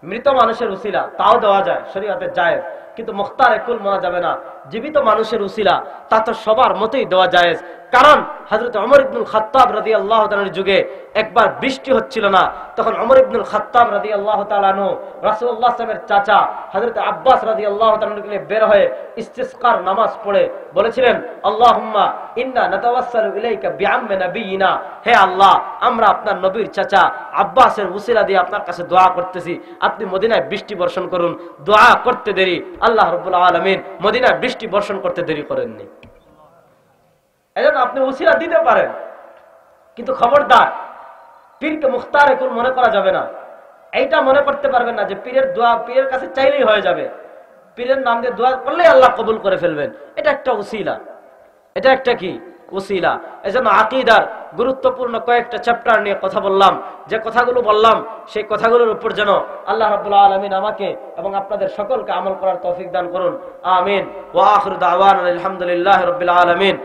মৃত মানুষের ওসিলা তাও দেওয়া যায়, শরীয়তে জায়েজ, কিন্তু মুখতারে কুল মানা যাবে না। জীবিত মানুষের উসিলা তা তো সবার মতেই দেওয়া জায়েজ। কারণ হযরত ওমর ইবনুল খাত্তাব রাদিয়াল্লাহু তাআলার যুগে একবার বৃষ্টি হচ্ছিল না, তখন ওমর ইবনুল খাত্তাব রাদিয়াল্লাহু তাআলা আনহু রাসূলুল্লাহ সাল্লাল্লাহু আলাইহি ওয়াসাল্লামের চাচা হযরত আব্বাস রাদিয়াল্লাহু তাআলা আনহুকে বের হয়ে ইস্তিসকার নামাজ পড়ে বলেছিলেন, আল্লাহুম্মা ইন্না নাতাওয়াসসালু ইলাইকা বিআম্মি নাবিয়িনা, হে আল্লাহ আমরা আপনার নবীর চাচা আব্বাসের উসিলা দিয়ে আপনার কাছে দোয়া করতেছি, আপনি মদিনায় বৃষ্টি বর্ষণ করুন। দোয়া করতে দেরি আল্লাহ রাব্বুল আলামিন মদিনায় বৃষ্টি বর্ষণ করতে দেরি করেননি। এজন্য আপনি উসিলা দিতে পারেন, কিন্তু খবরদার পীরকে মুখতারে কুল মনে করা যাবে না। এইটা মনে করতে পারবেন না যে পীরের দোয়া পীরের কাছে চাইলেই হয়ে যাবে, পীরের নাম দিয়ে দোয়া করলেই আল্লাহ কবুল করে ফেলবেন। এটা একটা উসিলা, এটা একটা কি উসিলা। এজন্য আকীদার গুরুত্বপূর্ণ কয়েকটা চ্যাপ্টার নিয়ে কথা বললাম। যে কথাগুলো বললাম সেই কথাগুলোর উপর যেন আল্লাহ রাব্বুল আলামিন আমাকে এবং আপনাদের সকলকে আমল করার তৌফিক দান করুন। আমিন। ওয়া আখিরু দাওয়ানা আলহামদুলিল্লাহি রাব্বিল আলামিন।